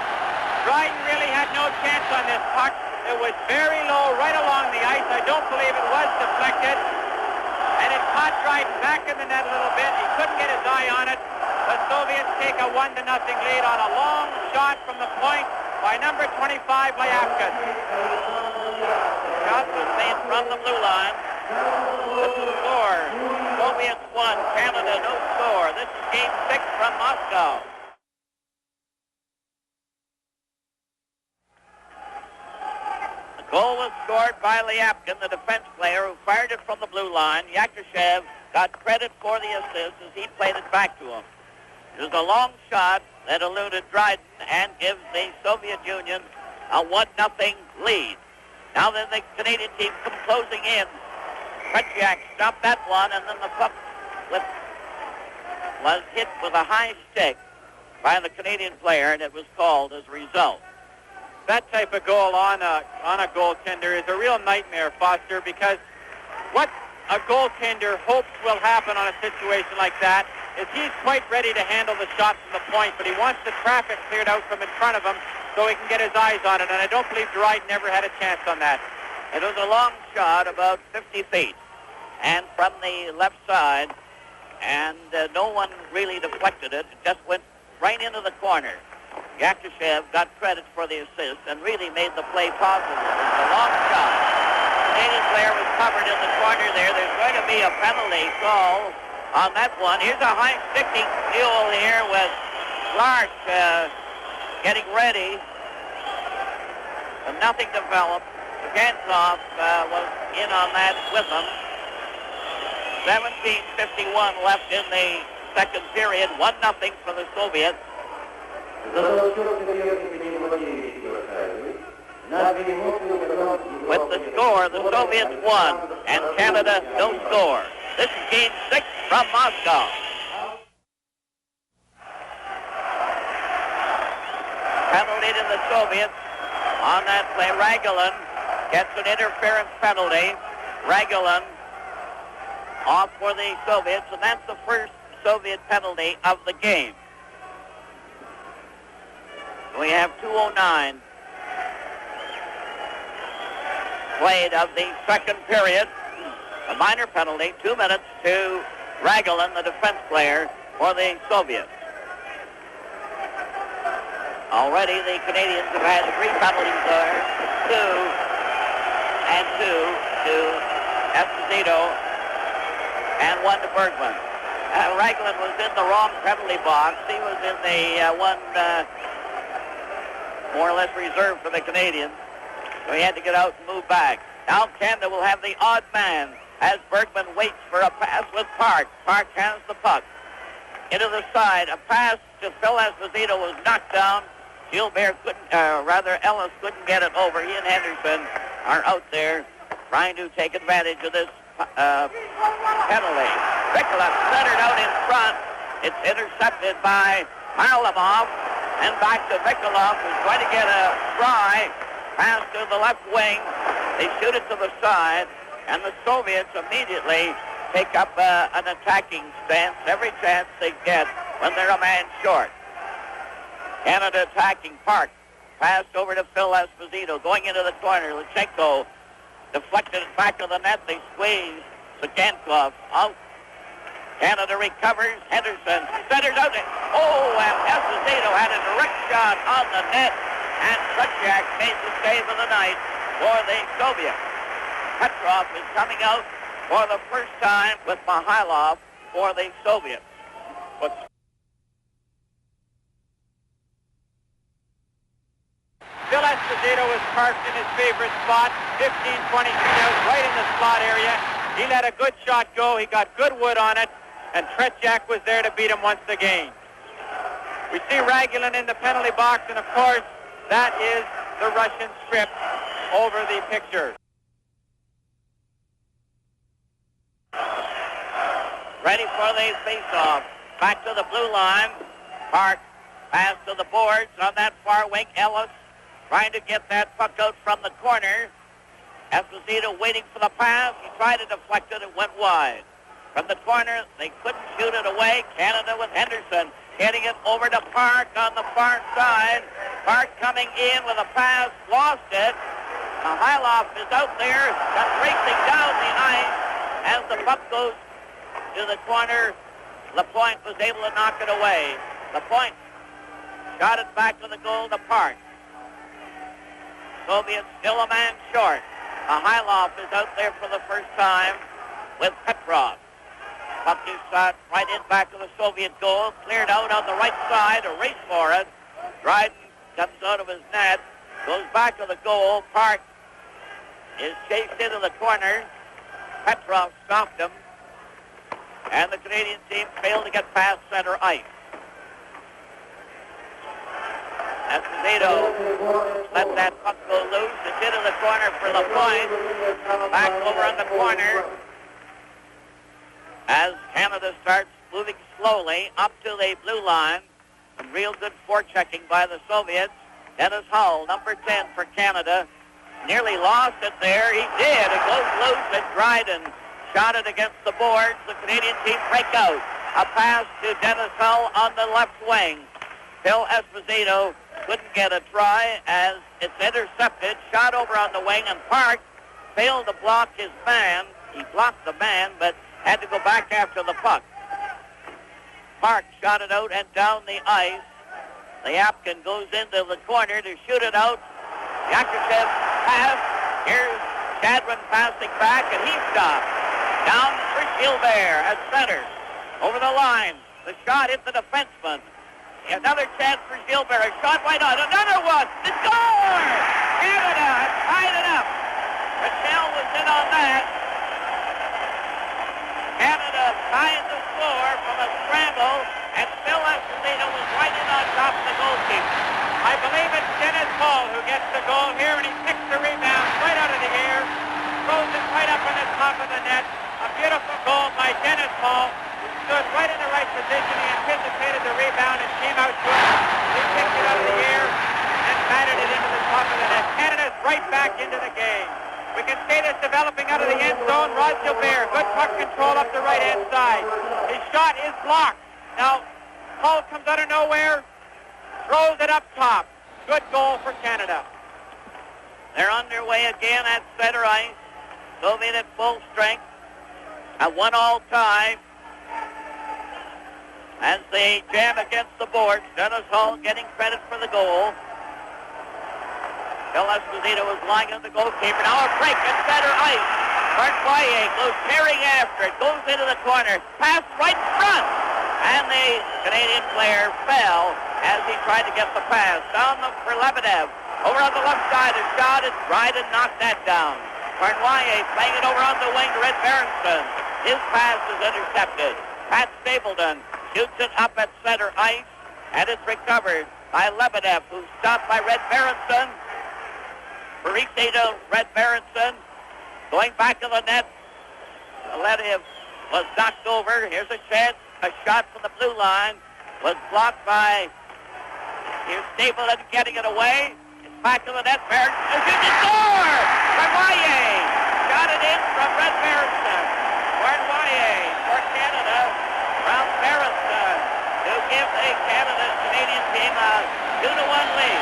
Dryden really had no chance on this puck. It was very low right along the ice. I don't believe it was deflected. And it caught Dryden back in the net a little bit. He couldn't get his eye on it. The Soviets take a 1-0 lead on a long shot from the point by number 25, Lyapkin. Shot was made from the blue line. This is the score. Soviets 1, Canada no score. This is game 6 from Moscow. The goal was scored by Lyapkin, the defense player who fired it from the blue line. Yakushev got credit for the assist as he played it back to him. It was a long shot that eluded Dryden and gives the Soviet Union a 1-0 lead. Now then the Canadian team come closing in. Tretьяка stopped that one, and then the puck was hit with a high stick by the Canadian player, and it was called as a result. That type of goal on a goaltender is a real nightmare, Foster, because what a goaltender hopes will happen on a situation like that is he's quite ready to handle the shot from the point, but he wants the traffic cleared out from in front of him so he can get his eyes on it, and I don't believe Dryden never had a chance on that. It was a long shot, about 50 feet, and from the left side, and no one really deflected it. It just went right into the corner. Yakushev got credit for the assist and really made the play possible. It was a long shot. The Canadian player was covered in the corner there. There's going to be a penalty call on that one. Here's a high sticking duel here with Clark getting ready. And nothing developed. Gantzoff was in on that with them. 17:51 left in the second period. 1-0 for the Soviets. With the score, the Soviets won, and Canada no score. This is game 6 from Moscow. Penalty to the Soviets on that play. Ragulin gets an interference penalty. Ragulin off for the Soviets, and that's the first Soviet penalty of the game. We have 2:09 played of the second period. A minor penalty, 2 minutes to Ragulin, the defense player for the Soviets. Already the Canadians have had 3 penalties there, 2 to Esposito and 1 to Bergman. Ragulin was in the wrong penalty box. He was in the one more or less reserved for the Canadians. So he had to get out and move back. Now Canada will have the odd man as Bergman waits for a pass with Park. Park has the puck. Into the side. A pass to Phil Esposito was knocked down. Gilbert couldn't, Ellis couldn't get it over. He and Henderson are out there trying to take advantage of this penalty. Vikula centered out in front. It's intercepted by Harlamov. And back to Vikula, who's going to get a try. Pass to the left wing. They shoot it to the side. And the Soviets immediately take up an attacking stance every chance they get when they're a man short. Canada attacking. Park. Passed over to Phil Esposito. Going into the corner. Lutsenko deflected it back to the net. They squeeze. Zagankov out. Canada recovers. Henderson centers out. Oh, and Esposito had a direct shot on the net. And Tretьяка made the save of the night for the Soviets. Petrov is coming out for the first time with Mihailov for the Soviets. Phil Esposito was parked in his favorite spot, 15-20 feet out, right in the slot area. He let a good shot go. He got good wood on it, and Tretьяка was there to beat him once again. We see Ragulin in the penalty box, and of course, that is the Russian script over the picture. Ready for the face-off. Back to the blue line. Park pass to the boards on that far wing. Ellis trying to get that puck out from the corner. Esposito waiting for the pass. He tried to deflect it. It went wide. From the corner, they couldn't shoot it away. Canada with Henderson getting it over to Park on the far side. Park coming in with a pass, lost it. Hyloff is out there, racing down the ice. As the puck goes to the corner, Lapointe was able to knock it away. Lapointe shot it back to the goal to Park. Soviet still a man short. Hyloff is out there for the first time with Petrov. Puck is shot right in back of the Soviet goal. Cleared out on the right side. A race for it. Dryden comes out of his net. Goes back to the goal. Park is chased into the corner. Petrov stopped him. And the Canadian team failed to get past center ice. Esposito let that puck go loose. It's into the corner for Lapointe. Back over on the corner. As Canada starts moving slowly up to the blue line. Some real good forechecking by the Soviets. Dennis Hull, number 10 for Canada. Nearly lost it there. He did. It goes loose and Dryden shot it against the boards. The Canadian team break out. A pass to Dennis Hull on the left wing. Phil Esposito couldn't get a try as it's intercepted. Shot over on the wing, and Park failed to block his man. He blocked the man, but had to go back after the puck. Park shot it out and down the ice. The Apkin goes into the corner to shoot it out. Yakushev pass. Here's Chadron passing back, and he stopped. Down for Gilbert at center. Over the line. The shot hit the defenseman. Another chance for Gilbert. A shot right on. Another one. The score! Canada has tied it up. Michelle was in on that. Canada tying the score from a scramble, and Phil Esposito was right in on top of the goalkeeper. I believe it's Dennis Hull who gets the goal here, and he picks the rebound right out of the air, throws it right up on the top of the net. A beautiful goal by Dennis Hull, who stood right in the right position. He anticipated the rebound and came out to it. He picked it out of the air and batted it into the top of the net. Canada's right back into the game. We can see this developing out of the end zone. Rod Gilbert, good puck control up the right-hand side. His shot is blocked. Now, Hull comes out of nowhere, throws it up top. Good goal for Canada. They're underway again at center ice. Soviet at full strength. A 1-all tie. As they jam against the boards, Dennis Hull getting credit for the goal. Phil Esposito was lying on the goalkeeper. Now a break at center ice. Bartloye goes tearing after it. Goes into the corner. Pass right front. And the Canadian player fell as he tried to get the pass. Down for Lebedev. Over on the left side, a shot and Dryden knocked that down. Bartloye playing it over on the wing to Red Berenson. His pass is intercepted. Pat Stapleton shoots it up at center ice. And it's recovered by Lebedev, who's stopped by Red Berenson. Parisi to Red Berenson. Going back to the net. Lebedev was knocked over. Here's a chance. A shot from the blue line was blocked by Stapleton getting it away. It's back to the net. Berenson shoots the score! Bartloye shot it in from Red Berenson. Bartloye for Canada from Berenson to give the Canadian team a 2-1 lead.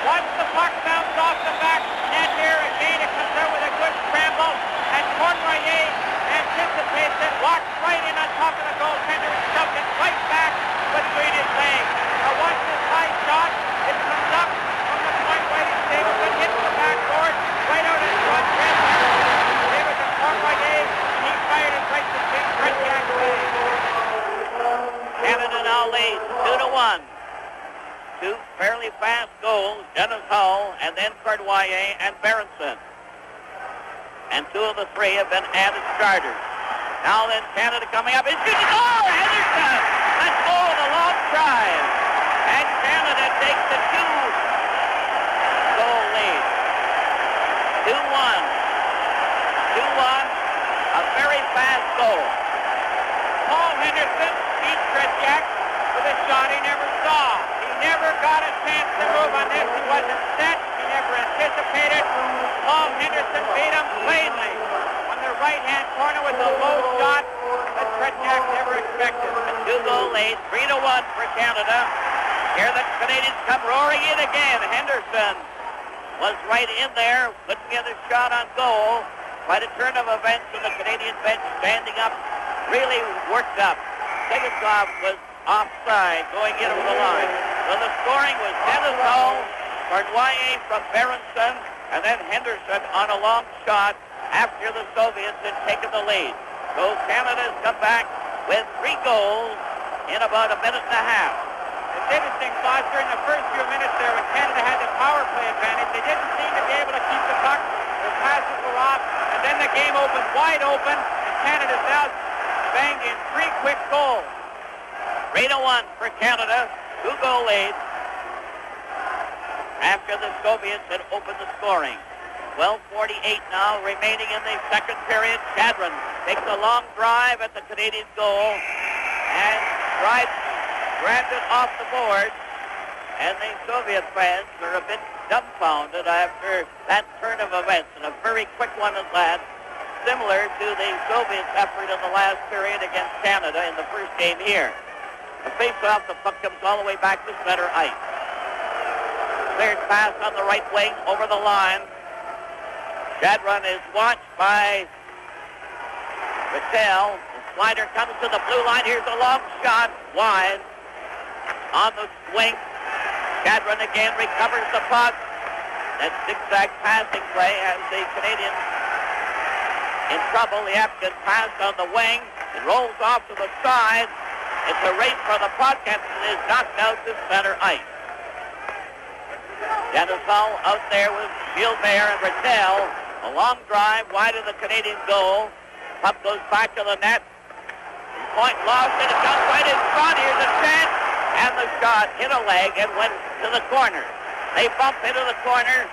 Watch the puck bounce off the back net here. Again, it comes out with a good scramble. And Cornoyer anticipates it, walks right in on top of the goaltender and shoves it right back between his legs. Now watch this high shot. It comes up from the point right in Stapleton, hits the backboard, right out in front. Gave it to Cornoyer, and he fired it right between Tretьяka's legs. Canada now leads 2-1. Two fairly fast goals, Dennis Hull and then Cornoyer and Berenson. And two of the three have been added starters. Now then Canada coming up. It's shooting. Oh, Henderson! Let's go with a long drive. And Canada takes the 2-goal lead. 2-1. 2-1. A very fast goal. Paul Henderson beat Tretьяка with a shot he never saw. Never got a chance to move on this. He wasn't set. he never anticipated. Paul Henderson beat him cleanly on the right-hand corner with a low shot that Tretjak never expected. A two-goal lead, 3-1 for Canada. Here the Canadians come roaring in again. Henderson was right in there, couldn't get a shot on goal. Quite a turn of events, and the Canadian bench standing up, really worked up. Sigankov was offside, going in over the line. So the scoring was Dennis Hull, Cornwallis from Berenson, and then Henderson on a long shot after the Soviets had taken the lead. So Canada's come back with 3 goals in about a minute and a half. It's interesting, Foster, in the first few minutes there when Canada had the power play advantage, they didn't seem to be able to keep the puck. Their passes were off, and then the game opened wide open, and Canada's now banged in 3 quick goals. 3-1 for Canada, 2-goal lead after the Soviets had opened the scoring. 12:48 now remaining in the second period. Shadron takes a long drive at the Canadian goal and grabs it off the board. And the Soviet fans are a bit dumbfounded after that turn of events, and a very quick one at that, similar to the Soviets' effort in the last period against Canada in the first game here. The face-off, the puck comes all the way back to center ice. Cleared pass on the right wing over the line. Shadron is watched by Rattel. The slider comes to the blue line. Here's a long shot wide on the swing. Shadron again recovers the puck. That zigzag passing play has the Canadians in trouble. The Afghan pass on the wing. It rolls off to the side. It's a race for the puck, and it is knocked out to center ice. Dennis Hull out there with Gilbert and Rattel. A long drive wide of the Canadian goal. Puck goes back to the net. Point lost, and it comes right in front. Here's a chance, and the shot hit a leg and went to the corner. They bump into the corner.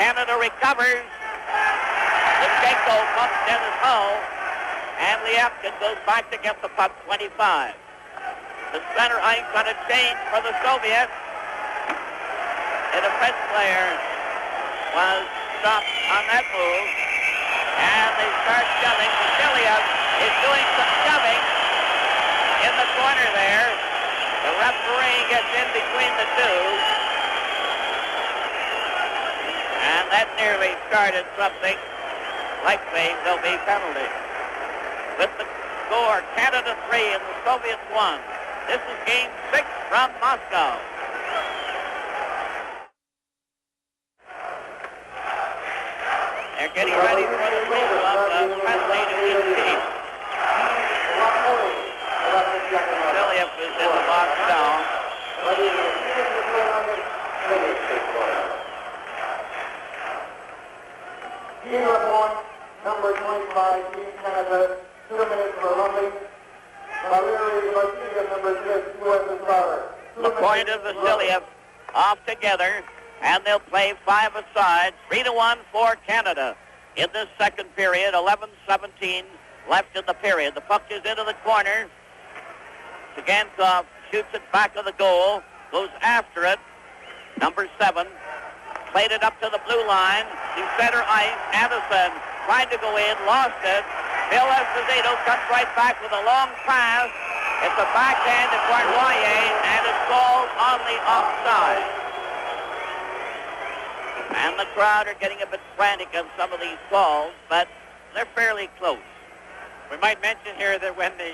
Canada recovers. Lutsenko bumps Dennis Hull, and Liapkin goes back to get the puck 25. The center ice on a change for the Soviets. The defense player was stopped on that move, and they start shoving. Vasiliev is doing some shoving in the corner there. The referee gets in between the two, and that nearly started something. Likely there'll be penalty. With the score, Canada 3 and the Soviets 1. This is Game 6 from Moscow. They're getting ready for the face-off friendly to each team. Vasiliev is in the box now. Team report, number 25, Team Canada, 2 minutes for Lumley. The point of Vasiliev off together, and they'll play 5 aside. 3-1 for Canada in this second period. 11:17 left in the period. The puck is into the corner. Sigankov shoots it back of the goal, goes after it. Number 7 played it up to the blue line to center ice. Anderson tried to go in, lost it. Bill Esposito comes right back with a long pass. It's a backhand to Cornwallis, and it's called on the offside. And the crowd are getting a bit frantic on some of these calls, but they're fairly close. We might mention here that when the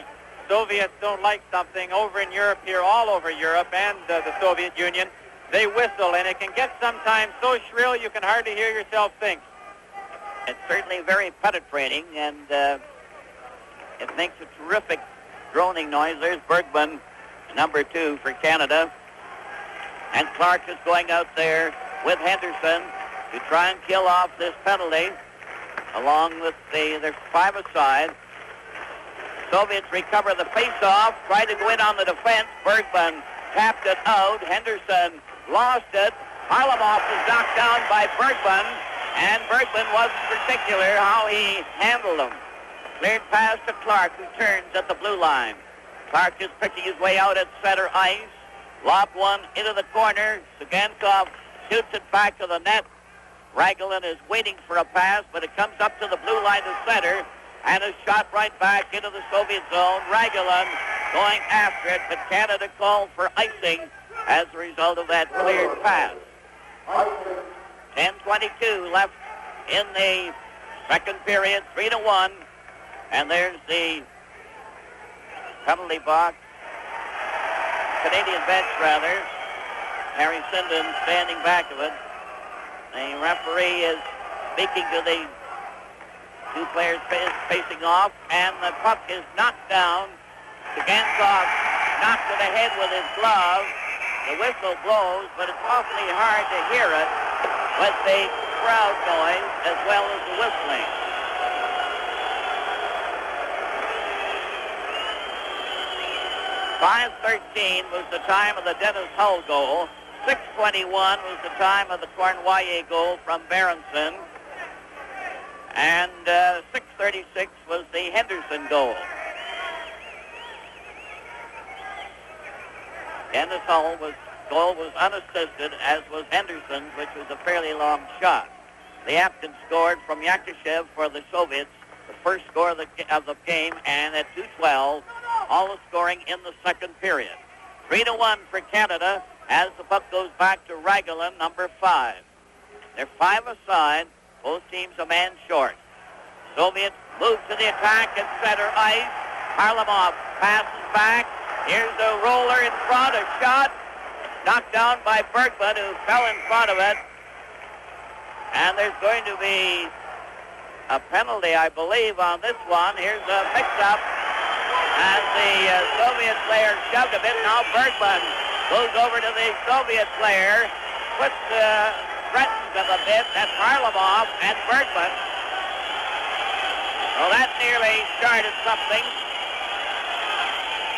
Soviets don't like something over in Europe here, all over Europe and the Soviet Union, they whistle, and it can get sometimes so shrill you can hardly hear yourself think. It's certainly very penetrating, and it makes a terrific droning noise. There's Bergman, number 2 for Canada. And Clark is going out there with Henderson to try and kill off this penalty, along with there's 5 aside. Soviets recover the face-off, try to go in on the defense. Bergman tapped it out. Henderson lost it. Harlamov was knocked down by Bergman, and Bergman wasn't particular how he handled him. Cleared pass to Clark, who turns at the blue line. Clark is picking his way out at center ice. Lobbed one into the corner. Sigankov shoots it back to the net. Raglan is waiting for a pass, but it comes up to the blue line of center and is shot right back into the Soviet zone. Raglan going after it, but Canada called for icing as a result of that cleared pass. 10:22 left in the second period, 3-1. And there's the penalty box, Canadian bench rather. Harry Sinden standing back of it. The referee is speaking to the two players facing off, and the puck is knocked down. Gansov knocked to the head with his glove. The whistle blows, but it's awfully hard to hear it with the crowd noise as well as the whistling. 5:13 was the time of the Dennis Hull goal. 6:21 was the time of the Cornwallis goal from Berenson. And 6:36 was the Henderson goal. Dennis Hull's goal was unassisted, as was Henderson's, which was a fairly long shot. The Apton scored from Yakushev for the Soviets, the first score of the game, and at 2:12, all the scoring in the second period. 3-1 for Canada as the puck goes back to Raglan, number 5. They're 5 aside, both teams a man short. Soviets move to the attack at center ice. Harlamov passes back. Here's a roller in front, a shot knocked down by Bergman, who fell in front of it. And there's going to be a penalty, I believe, on this one. Here's a mix-up as the Soviet player shoved a bit. Now Bergman goes over to the Soviet player, threatens him a bit. That's Harlamov and Bergman. Well, that nearly started something.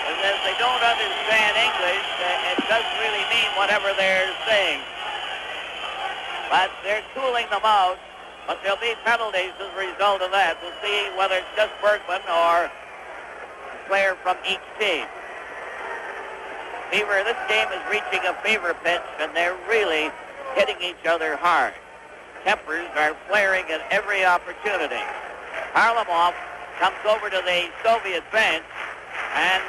And as they don't understand English, it doesn't really mean whatever they're saying. But they're cooling them out. But there'll be penalties as a result of that. We'll see whether it's just Bergman or a player from each team. Fever, this game is reaching a fever pitch, and they're really hitting each other hard. Tempers are flaring at every opportunity. Harlamov comes over to the Soviet bench and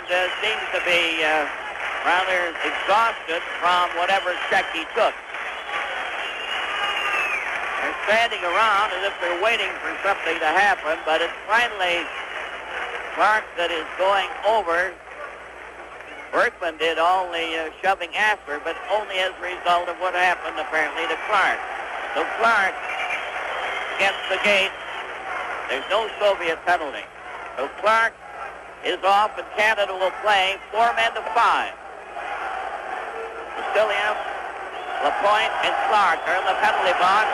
seems to be rather exhausted from whatever check he took. They're standing around as if they're waiting for something to happen, but it's finally Clark that is going over. Bergman did all the shoving after, but only as a result of what happened, apparently, to Clark. So Clark gets the gate. There's no Soviet penalty. So Clark is off, and Canada will play 4 men to 5. Vasiliev, Lapointe, and Clark are in the penalty box.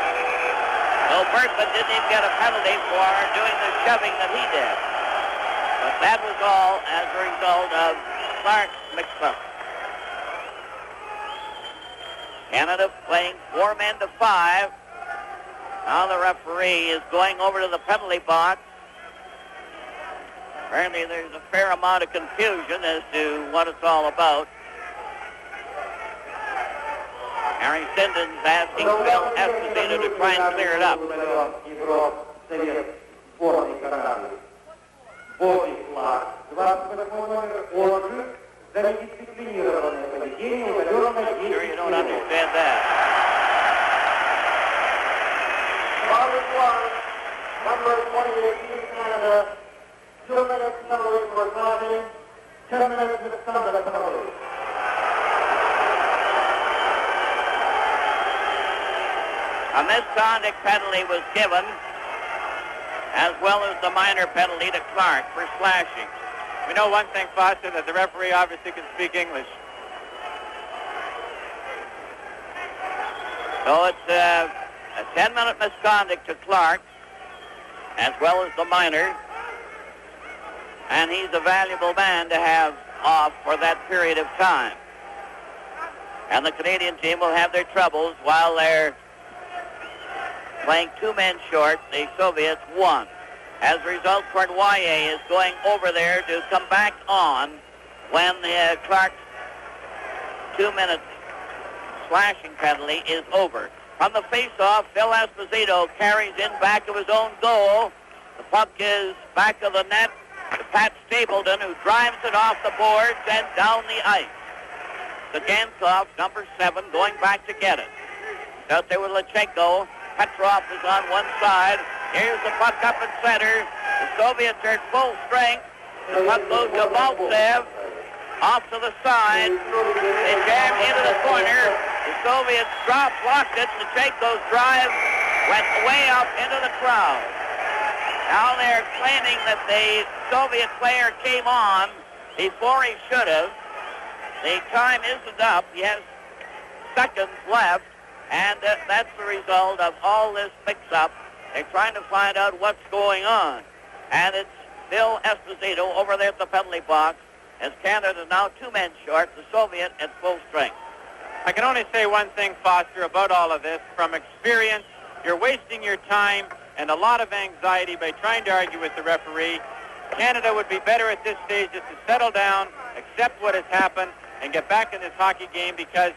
So Bergman didn't even get a penalty for doing the shoving that he did. But that was all as a result of Clark's mix-up. Canada playing 4 men to 5. Now the referee is going over to the penalty box. Apparently there's a fair amount of confusion as to what it's all about. Harry Sinden's asking Phil Esposito to try and clear it up. Sure you don't understand that. Number 28, Canada, 2 minutes penalty for caution, 10 minutes misconduct penalty. A misconduct penalty was given, as well as the minor penalty to Clark for slashing. We know one thing, Foster, that the referee obviously can speak English. So it's a 10-minute misconduct to Clark, as well as the minor, and he's a valuable man to have off for that period of time. And the Canadian team will have their troubles while they're playing 2 men short. The Soviets 1. As a result, Cornwallis is going over there to come back on when Clark's 2-minute slashing penalty is over. From the face-off, Phil Esposito carries in back of his own goal. The puck is back of the net to Pat Stapleton, who drives it off the boards and down the ice. Gankov, number 7, going back to get it. Out there with Lachenko. Petrov is on one side. Here's the puck up in center. The Soviets are at full strength. The puck goes to Maltsev. Off to the side. They jam into the corner. The Soviets blocked it. Lachenko's drive went way up into the crowd. Now they're claiming that the Soviet player came on before he should have. The time isn't up. He has seconds left, and that's the result of all this mix-up. They're trying to find out what's going on. And it's Phil Esposito over there at the penalty box, as Canada now 2 men short, the Soviet at full strength. I can only say one thing, Foster, about all of this. From experience, you're wasting your time and a lot of anxiety by trying to argue with the referee. Canada would be better at this stage just to settle down, accept what has happened, and get back in this hockey game, because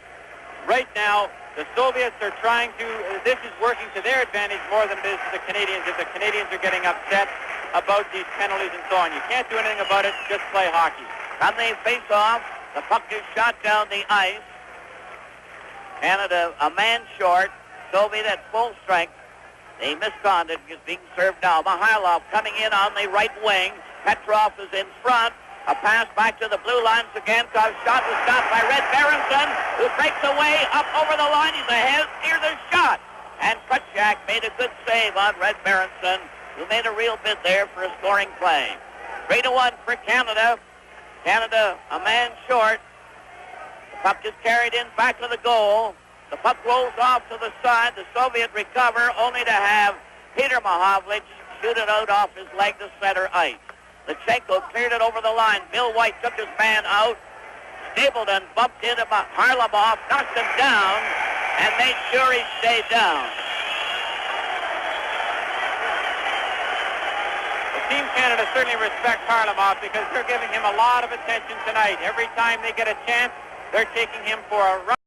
right now the Soviets are trying to, this is working to their advantage more than it is to the Canadians, if the Canadians are getting upset about these penalties and so on. You can't do anything about it, just play hockey. On the face-off, the puck is shot down the ice. Canada a man short, Soviet at full strength. The misconduct is being served now. Mihailov coming in on the right wing. Petrov is in front. A pass back to the blue lines again. Shot was stopped by Red Berenson, who breaks away up over the line. He's ahead near the shot. And Tretjak made a good save on Red Berenson, who made a real bid there for a scoring play. 3-1 for Canada. Canada a man short. The puck is carried in back of the goal. The puck rolls off to the side. The Soviet recover, only to have Peter Mahovlich shoot it out off his leg to center ice. Lachenko cleared it over the line. Bill White took his man out. Stapleton bumped into Harlamov, knocked him down, and made sure he stayed down. Team Canada certainly respects Harlamov, because they're giving him a lot of attention tonight. Every time they get a chance, they're taking him for a run.